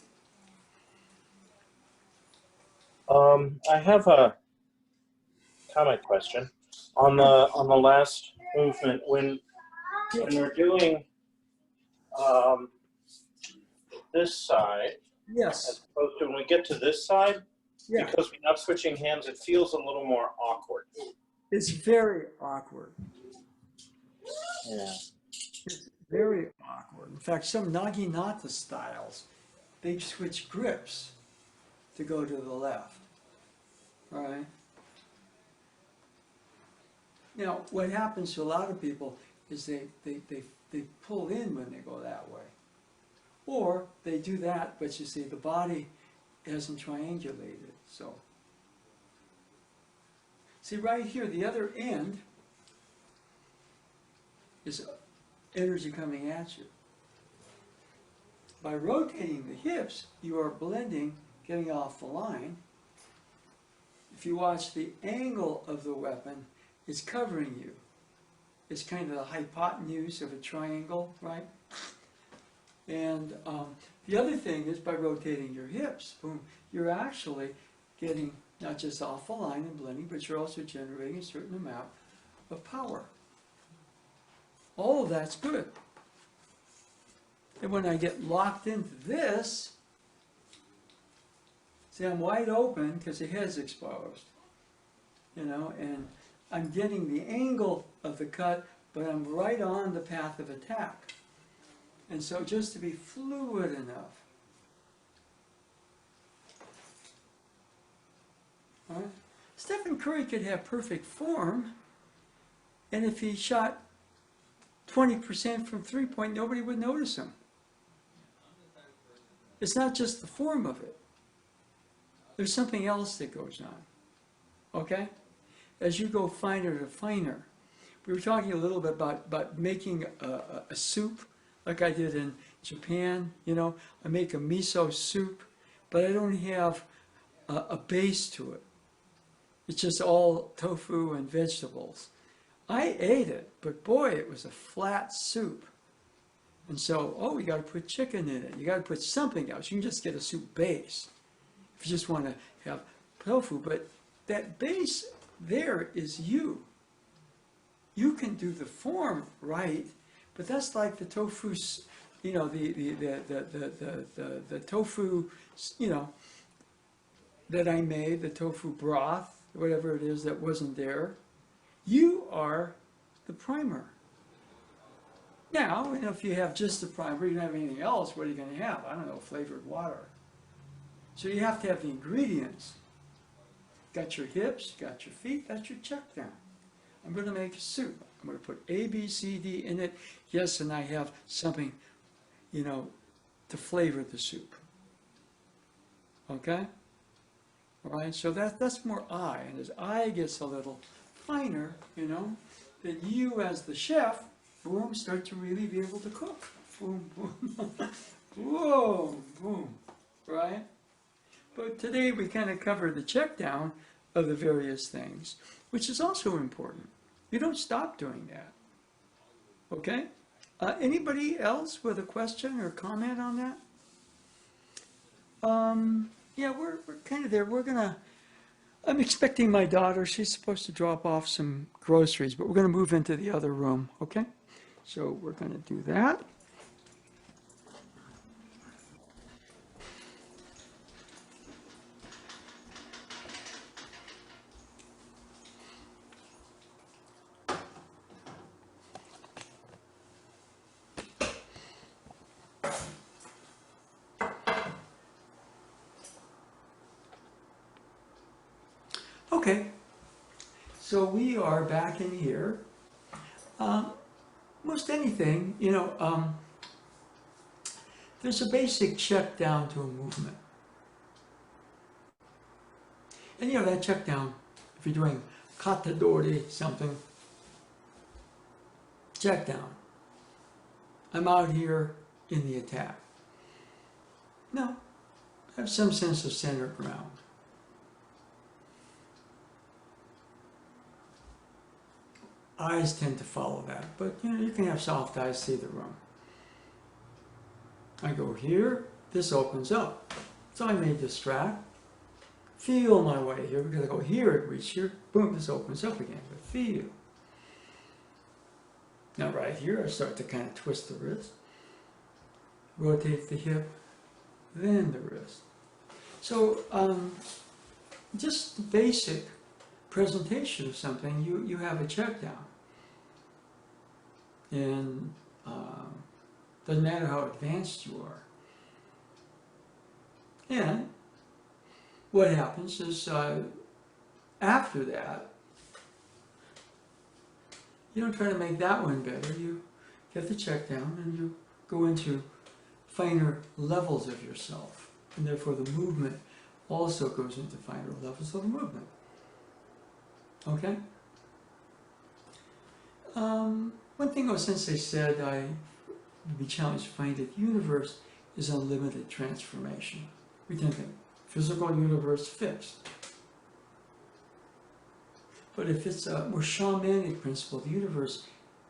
I have a comment question on the last movement when we're doing this side, Yes. as opposed to when we get to this side, Yeah. because we're not switching hands, it feels a little more awkward. It's very awkward. Yeah. It's very awkward. In fact, some naginata styles, they switch grips to go to the left. All right? Now, what happens to a lot of people is they pull in when they go that way. Or they do that, but you see, the body hasn't triangulated. So, see right here, the other end is energy coming at you. By rotating the hips, you are blending, getting off the line. If you watch, the angle of the weapon is covering you. It's kind of the hypotenuse of a triangle, right? And the other thing is by rotating your hips, boom, you're actually getting not just off the line and blending, but you're also generating a certain amount of power. All of that's good. And when I get locked into this, see, I'm wide open because the head's exposed, you know, and I'm getting the angle of the cut, but I'm right on the path of attack. And so just to be fluid enough. All right? Stephen Curry could have perfect form, and if he shot 20% from three-point, nobody would notice him. It's not just the form of it. There's something else that goes on. Okay? As you go finer to finer, we were talking a little bit about making a soup, like I did in Japan. You know, I make a miso soup, but I don't have a base to it. It's just all tofu and vegetables. I ate it, but boy, it was a flat soup. And so, oh, you got to put chicken in it. You got to put something else. You can just get a soup base if you just want to have tofu. But that base there is you. You can do the form right, but that's like the tofu, you know, the tofu, you know, that I made, the tofu broth, whatever it is that wasn't there. You are the primer. Now, if you have just the primer, you don't have anything else, what are you going to have? I don't know, flavored water. So you have to have the ingredients. Got your hips, got your feet, that's your check down. I'm going to make a soup. I'm going to put A, B, C, D in it. Yes, and I have something, you know, to flavor the soup. Okay? All right, so that's more I. And as I gets a little finer, you know, then you as the chef, boom, start to really be able to cook. Boom, boom, boom, boom, right? But today we kind of cover the check down of the various things, which is also important. You don't stop doing that. Okay? Anybody else with a question or comment on that? Yeah, we're kind of there. I'm expecting my daughter. She's supposed to drop off some groceries, but we're going to move into the other room. Okay? So we're going to do that. Okay, so we are back in here. Most anything, you know, there's a basic check down to a movement. And you know, that check down, if you're doing katadori something, check down. I'm out here in the attack. No, have some sense of center ground. Eyes tend to follow that, but you know, you can have soft eyes see the room. I go here, this opens up. So I may distract, feel my way here, because I go here, it reaches here, boom, this opens up again, but feel. Now right here, I start to kind of twist the wrist, rotate the hip, then the wrist. So just the basic presentation of something, you have a check down. And doesn't matter how advanced you are. And what happens is after that, you don't try to make that one better. You get the check down and you go into finer levels of yourself. And therefore the movement also goes into finer levels of the movement. Okay? One thing Sensei said I would be challenged to find that the universe is unlimited transformation. We tend to think physical universe fixed. But if it's a more shamanic principle, the universe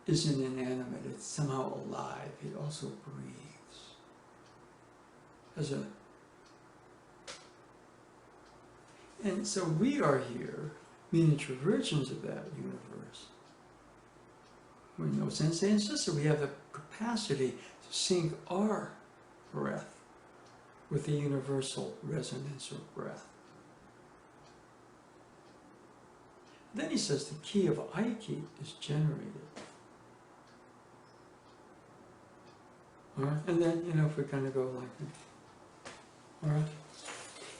isn't inanimate, it's somehow alive. It also breathes. And so we are here, miniature versions of that universe. We know Sensei and Sister, we have the capacity to sync our breath with the universal resonance of breath. Then he says the key of Aikido is generated. All right, and then, you know, if we kind of go like that. All right.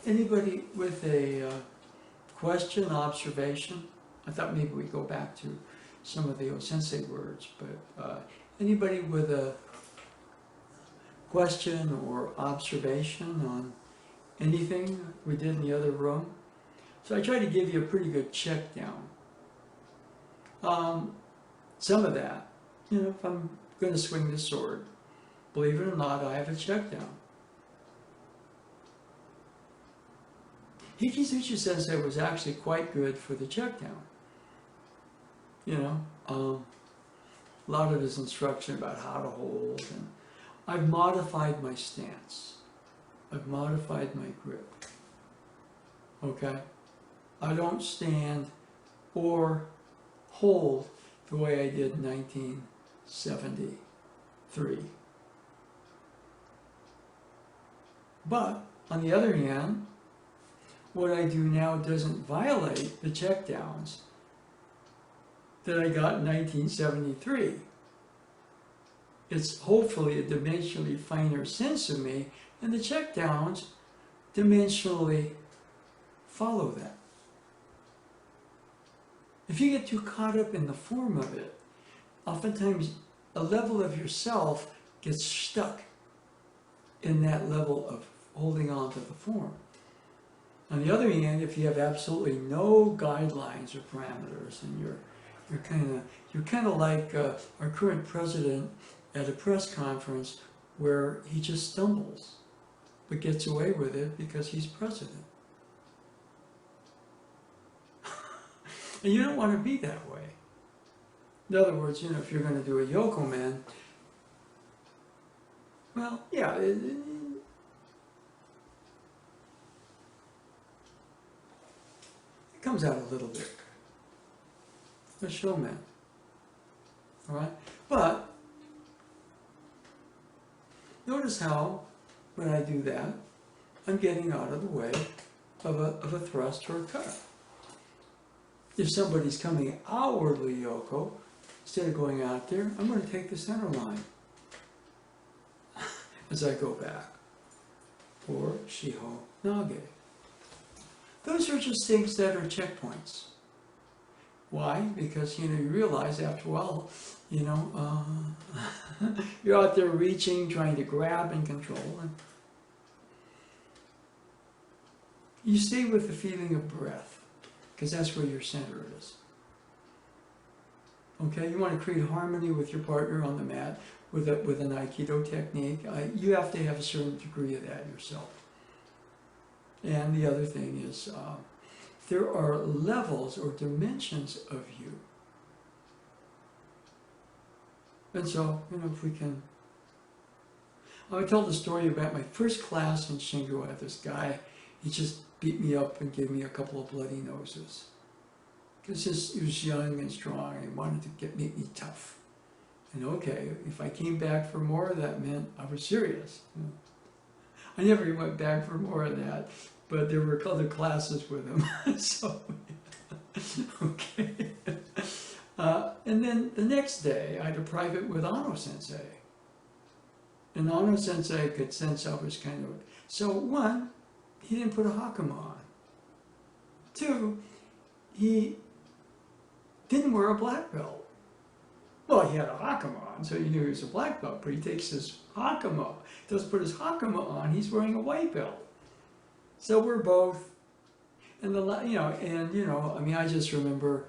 Anybody with a question, observation? I thought maybe we'd go back to some of the Sensei words, but anybody with a question or observation on anything we did in the other room? So I tried to give you a pretty good check down. some of that. You know, if I'm going to swing the sword, believe it or not, I have a check down. Hikizuchi Sensei was actually quite good for the check down. You know, a lot of his instruction about how to hold, and I've modified my stance. I've modified my grip. Okay? I don't stand or hold the way I did in 1973. But, on the other hand, what I do now doesn't violate the checkdowns that I got in 1973. It's hopefully a dimensionally finer sense of me, and the checkdowns dimensionally follow that. If you get too caught up in the form of it, oftentimes a level of yourself gets stuck in that level of holding on to the form. On the other hand, if you have absolutely no guidelines or parameters, and you're kind of like our current president at a press conference where he just stumbles, but gets away with it because he's president. And you don't want to be that way. In other words, you know, if you're going to do a Yoko Man, well, yeah, it comes out a little bit. A showman. All right? But notice how, when I do that, I'm getting out of the way of a thrust or a cut. If somebody's coming outwardly Yoko, instead of going out there, I'm going to take the center line as I go back. Or Shiho Nage. Those are just things that are checkpoints. Why? Because, you know, you realize after a while, you know, you're out there reaching, trying to grab and control. And you stay with the feeling of breath, because that's where your center is. Okay, you want to create harmony with your partner on the mat with an Aikido technique. You have to have a certain degree of that yourself. And the other thing is, there are levels or dimensions of you. And so, you know, if we can... I told the story about my first class in Shingo. I had this guy, he just beat me up and gave me a couple of bloody noses. Because he was young and strong and he wanted to make me tough. And okay, if I came back for more, that meant I was serious. You know. I never went back for more of that, but there were other classes with him. So, okay. And then the next day, I had a private with Ano Sensei. And Ano Sensei could sense I was kind of... So one, he didn't put a hakama on. Two, he didn't wear a black belt. Well, he had a hakama on, so you knew he was a black belt, but he takes his hakama, doesn't put his hakama on, he's wearing a white belt. So we're both, and I mean, I just remember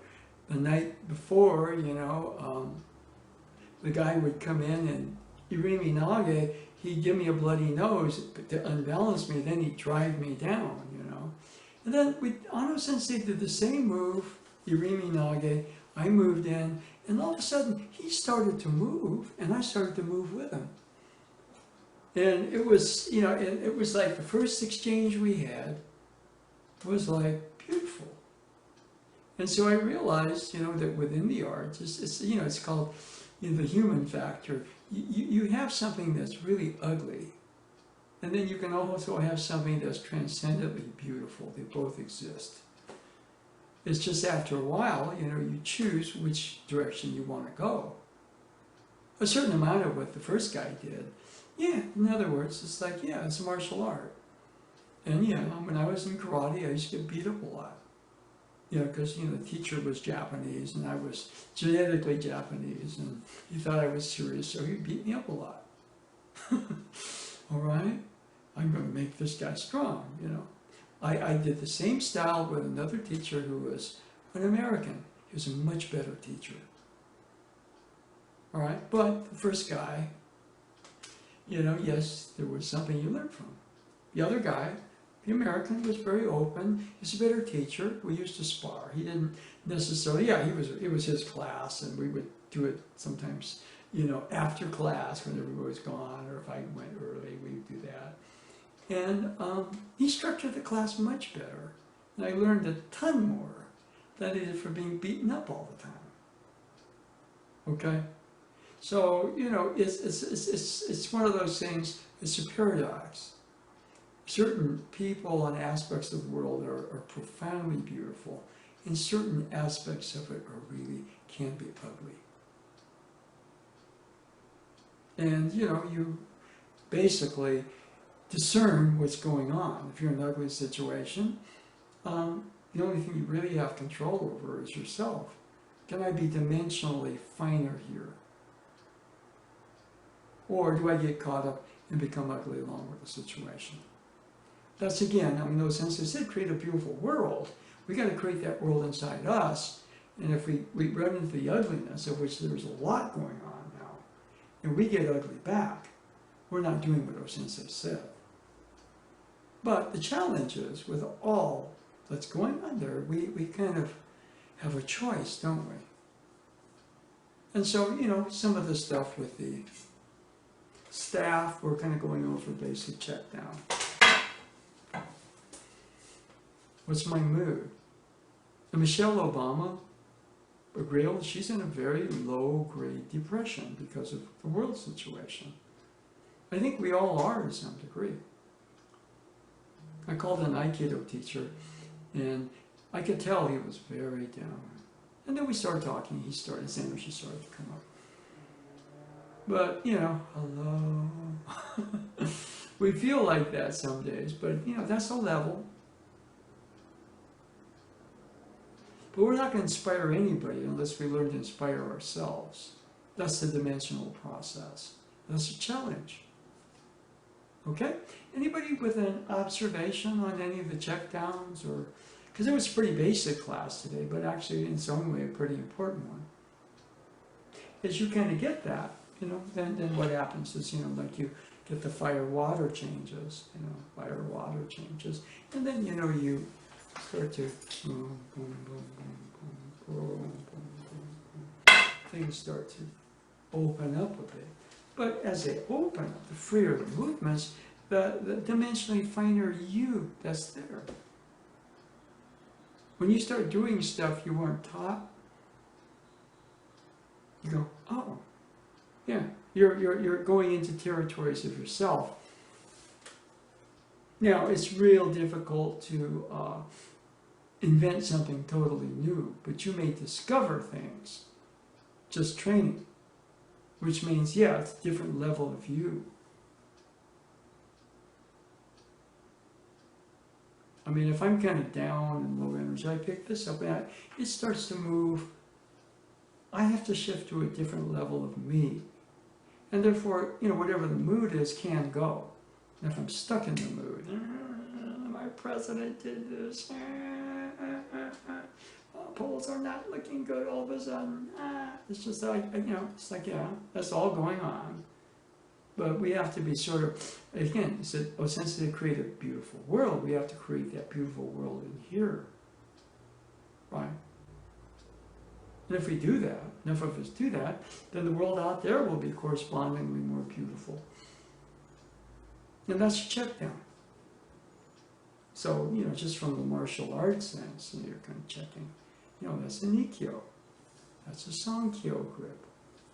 the night before, you know, the guy would come in and Irimi Nage, he'd give me a bloody nose to unbalance me, then he'd drive me down, you know. And then Ano Sensei did the same move, Irimi Nage, I moved in, and all of a sudden he started to move, and I started to move with him. And it was, you know, it was like the first exchange we had was like beautiful. And so I realized, you know, that within the arts, it's you know, it's called, you know, the human factor. You have something that's really ugly, and then you can also have something that's transcendently beautiful. They both exist. It's just after a while, you know, you choose which direction you want to go. A certain amount of what the first guy did. Yeah, in other words, it's like, yeah, it's a martial art. And, you know, when I was in karate, I used to get beat up a lot. You know, because, you know, the teacher was Japanese, and I was genetically Japanese, and he thought I was serious, so he beat me up a lot. All right? I'm going to make this guy strong, you know. I did the same style with another teacher who was an American. He was a much better teacher. All right, but the first guy, you know, yes, there was something you learned from. The other guy, the American, was very open. He's a better teacher. We used to spar. He didn't necessarily, yeah, it was his class, and we would do it sometimes, you know, after class when everybody was gone, or if I went early, we would do that. And he structured the class much better. And I learned a ton more than I did for being beaten up all the time. Okay? So, you know, it's one of those things, it's a paradox. Certain people and aspects of the world are profoundly beautiful, and certain aspects of it are really can be ugly. And, you know, you basically discern what's going on. If you're in an ugly situation, the only thing you really have control over is yourself. Can I be dimensionally finer here? Or do I get caught up and become ugly along with the situation? That's again, I mean, those senses said create a beautiful world. We got to create that world inside us. And if we run into the ugliness, of which there's a lot going on now, and we get ugly back, we're not doing what our sensei said. But the challenge is, with all that's going on there, we kind of have a choice, don't we? And so, you know, some of the stuff with the staff, we're kind of going over basic check down. What's my mood? And Michelle Obama, she's in a very low-grade depression because of the world situation. I think we all are to some degree. I called an Aikido teacher, and I could tell he was very down. And then we started talking. His energy started to come up. But, you know, hello. We feel like that some days, but, you know, that's a level. But we're not going to inspire anybody unless we learn to inspire ourselves. That's the dimensional process. That's a challenge. Okay? Anybody with an observation on any of the checkdowns? Or because it was a pretty basic class today, but actually in its own way a pretty important one. As you kind of get that, you know, then what happens is, you know, like you get the fire-water changes, you know, fire-water changes, and then, you know, you start to boom, boom, boom, boom, boom, boom, boom, boom. Things start to open up a bit. But as they open up, the freer the movements, the dimensionally finer you that's there. When you start doing stuff you weren't taught, you go, oh, yeah, you're going into territories of yourself. Now, it's real difficult to invent something totally new, but you may discover things just training, which means, yeah, it's a different level of you. I mean, if I'm kind of down and low energy, I pick this up and it starts to move. I have to shift to a different level of me. And therefore, you know, whatever the mood is can go. And if I'm stuck in the mood, my president did this, polls are not looking good all of a sudden, it's just like, you know, it's like, yeah, that's all going on. But we have to be sort of, again, it's a sense to create a beautiful world. We have to create that beautiful world in here, right? And if we do that, enough of us do that, then the world out there will be correspondingly more beautiful. And that's a check down. So, you know, just from the martial arts sense, you know, you're kind of checking, you know, that's a Nikyo. That's a Sankyo grip.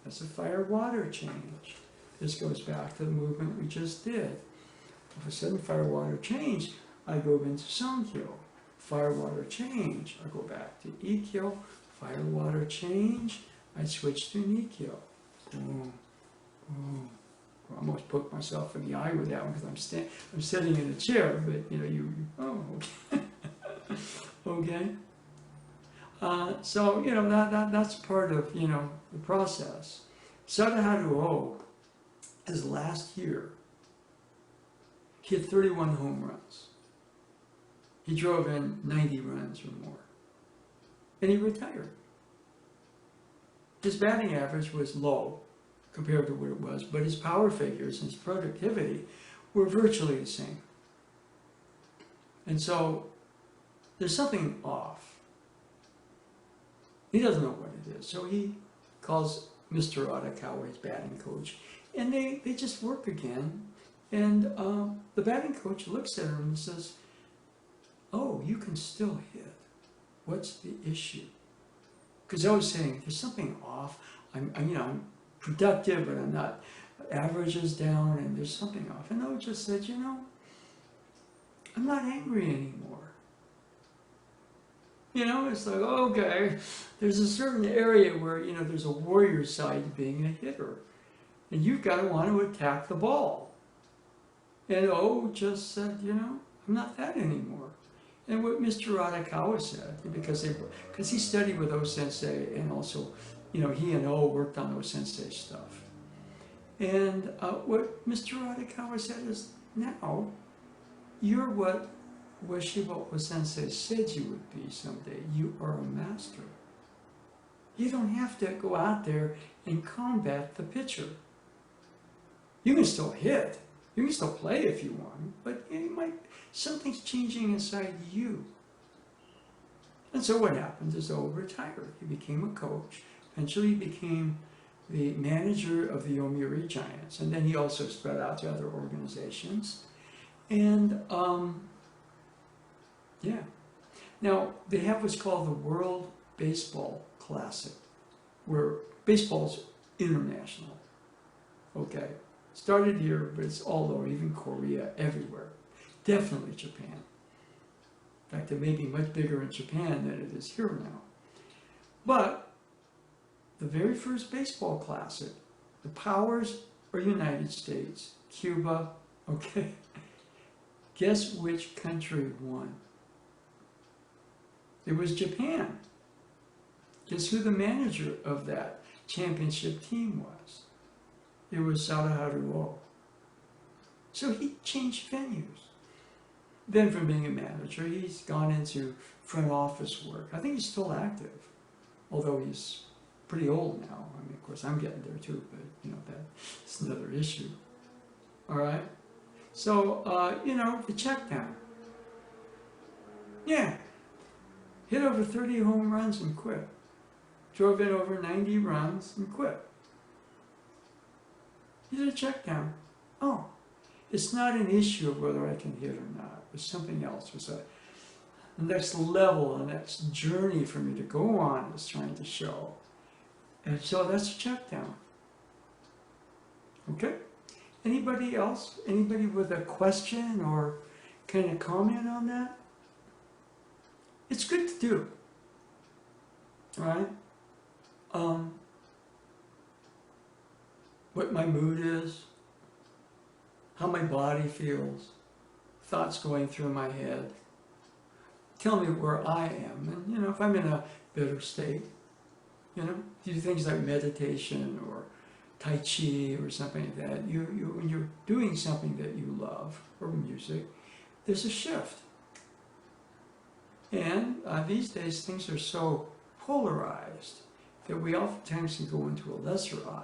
That's a fire-water change. This goes back to the movement we just did. All of a sudden, fire-water change, I go into Sankyo. Fire-water change, I go back to Ikkyo. Fire-water change, I switch to Nikyo. Boom, boom. I almost poked myself in the eye with that one because I'm sitting in a chair, but you know, oh, okay. Okay. So, you know, that's part of, you know, the process. Sadaharu his last year, he had 31 home runs. He drove in 90 runs or more. And he retired. His batting average was low, compared to what it was, but his power figures and his productivity were virtually the same. And so there's something off. He doesn't know what it is. So he calls Mr. Arakawa, his batting coach, and they just work again. And the batting coach looks at him and says, "Oh, you can still hit. What's the issue?" Because I was saying, there's something off. I'm productive, but I'm not, average is down, and there's something off. And I just said, I'm not angry anymore. It's like, okay, there's a certain area where, there's a warrior side to being a hitter. And you've got to want to attack the ball. And just said, I'm not that anymore. And what Mr. Arakawa said, because he studied with O Sensei, and also, he and O worked on O Sensei stuff. And what Mr. Arakawa said is, now, you're what Washiba Sensei said you would be someday. You are a master. You don't have to go out there and combat the pitcher. You can still hit. You can still play if you want, but something's changing inside you. And so what happened is O retired. He became a coach. Eventually he became the manager of the Yomiuri Giants. And then he also spread out to other organizations. And yeah. Now, they have what's called the World Baseball Classic, where baseball's international. Okay. Started here, but it's all over, even Korea, everywhere. Definitely Japan. In fact, it may be much bigger in Japan than it is here now. But the very first baseball classic, the powers are United States, Cuba, okay? Guess which country won? It was Japan. Guess who the manager of that championship team was? It was Sadaharu O. So he changed venues. Then from being a manager, he's gone into front office work. I think he's still active, although he's pretty old now. I mean, of course, I'm getting there too, but that's another issue. All right? So, the checkdown. Yeah. Hit over 30 home runs and quit. Drove in over 90 runs and quit. He did a checkdown. Oh, it's not an issue of whether I can hit or not. It was something else. It was the next level, the next journey for me to go on is trying to show. And so that's a checkdown. Okay? Anybody else? Anybody with a question or kind of comment on that? It's good to do. All right? What my mood is, how my body feels, thoughts going through my head. Tell me where I am. And, if I'm in a better state, do things like meditation or Tai Chi or something like that. When you're doing something that you love, or music, there's a shift. And these days, things are so polarized that we oftentimes can go into a lesser I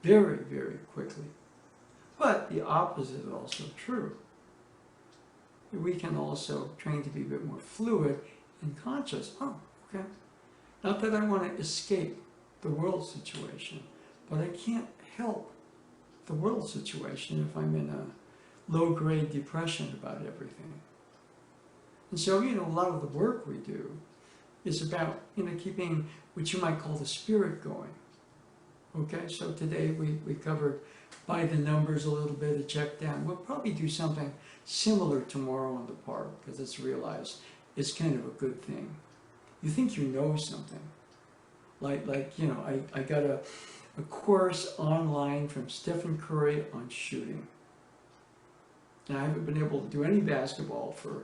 very, very quickly. But the opposite is also true. We can also train to be a bit more fluid and conscious. Oh, okay. Not that I want to escape the world situation, but I can't help the world situation if I'm in a low-grade depression about everything. And so, a lot of the work we do is about, keeping what you might call the spirit going. Okay, so today we covered by the numbers a little bit of check down. We'll probably do something similar tomorrow in the park because it's realized it's kind of a good thing. You think you know something. Like I got a course online from Stephen Curry on shooting. And I haven't been able to do any basketball for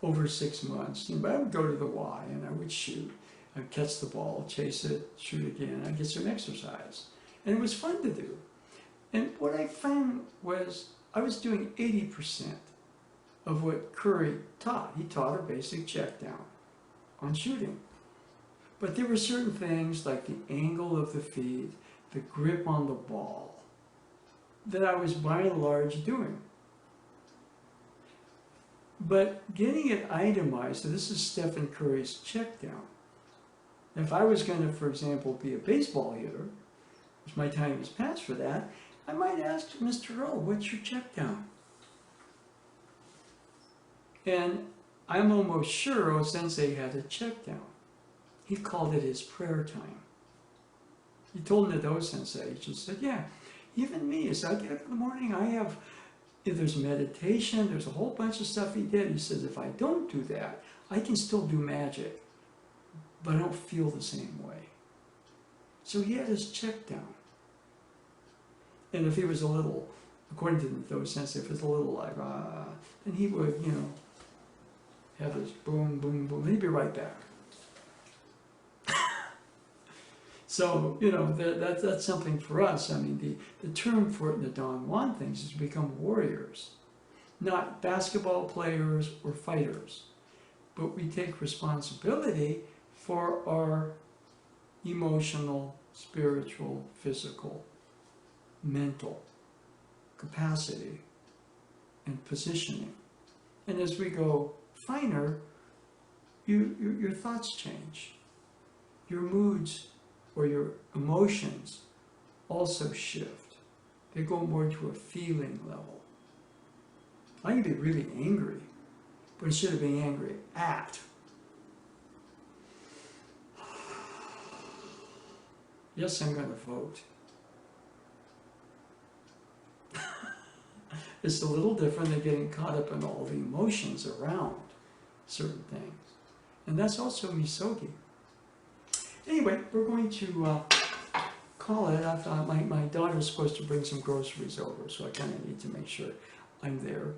over 6 months, but I would go to the Y and I would shoot. I'd catch the ball, chase it, shoot again. I'd get some exercise. And it was fun to do. And what I found was I was doing 80% of what Curry taught. He taught a basic check down on shooting. But there were certain things like the angle of the feet, the grip on the ball, that I was by and large doing. But getting it itemized, so this is Stephen Curry's check down. If I was going to, for example, be a baseball hitter, which my time is past for that, I might ask Mr. O, what's your check down? And I'm almost sure O-sensei had a check down. He called it his prayer time. He told it to O-sensei, he just said, yeah, even me, as I get up in the morning, I have, if there's meditation, there's a whole bunch of stuff he did. He says, if I don't do that, I can still do magic, but I don't feel the same way. So he had his check down. And if he was a little, according to those sensei, if it was a little like, then he would, you know, have his boom, boom, boom, and he'd be right back. So, you know, that's something for us. I mean, the term for it in the Don Juan things is to become warriors, not basketball players or fighters. But we take responsibility for our emotional, spiritual, physical, mental capacity and positioning. And as we go finer, your thoughts change. Your moods or your emotions also shift. They go more to a feeling level. I can be really angry, but instead of being angry at, yes, I'm going to vote. It's a little different than getting caught up in all the emotions around certain things. And that's also misogi. Anyway, we're going to call it. I thought my daughter's supposed to bring some groceries over, so I kind of need to make sure I'm there.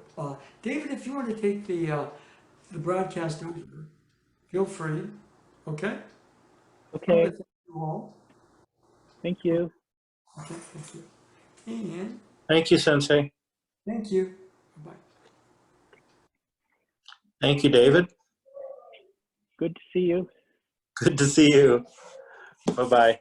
David, if you want to take the broadcast over, feel free. Okay? Okay, Thank you all. thank you. Okay, thank you. And Thank you, Sensei. thank you. Bye-bye. Thank you, David. Good to see you. Good to see you. Bye-bye.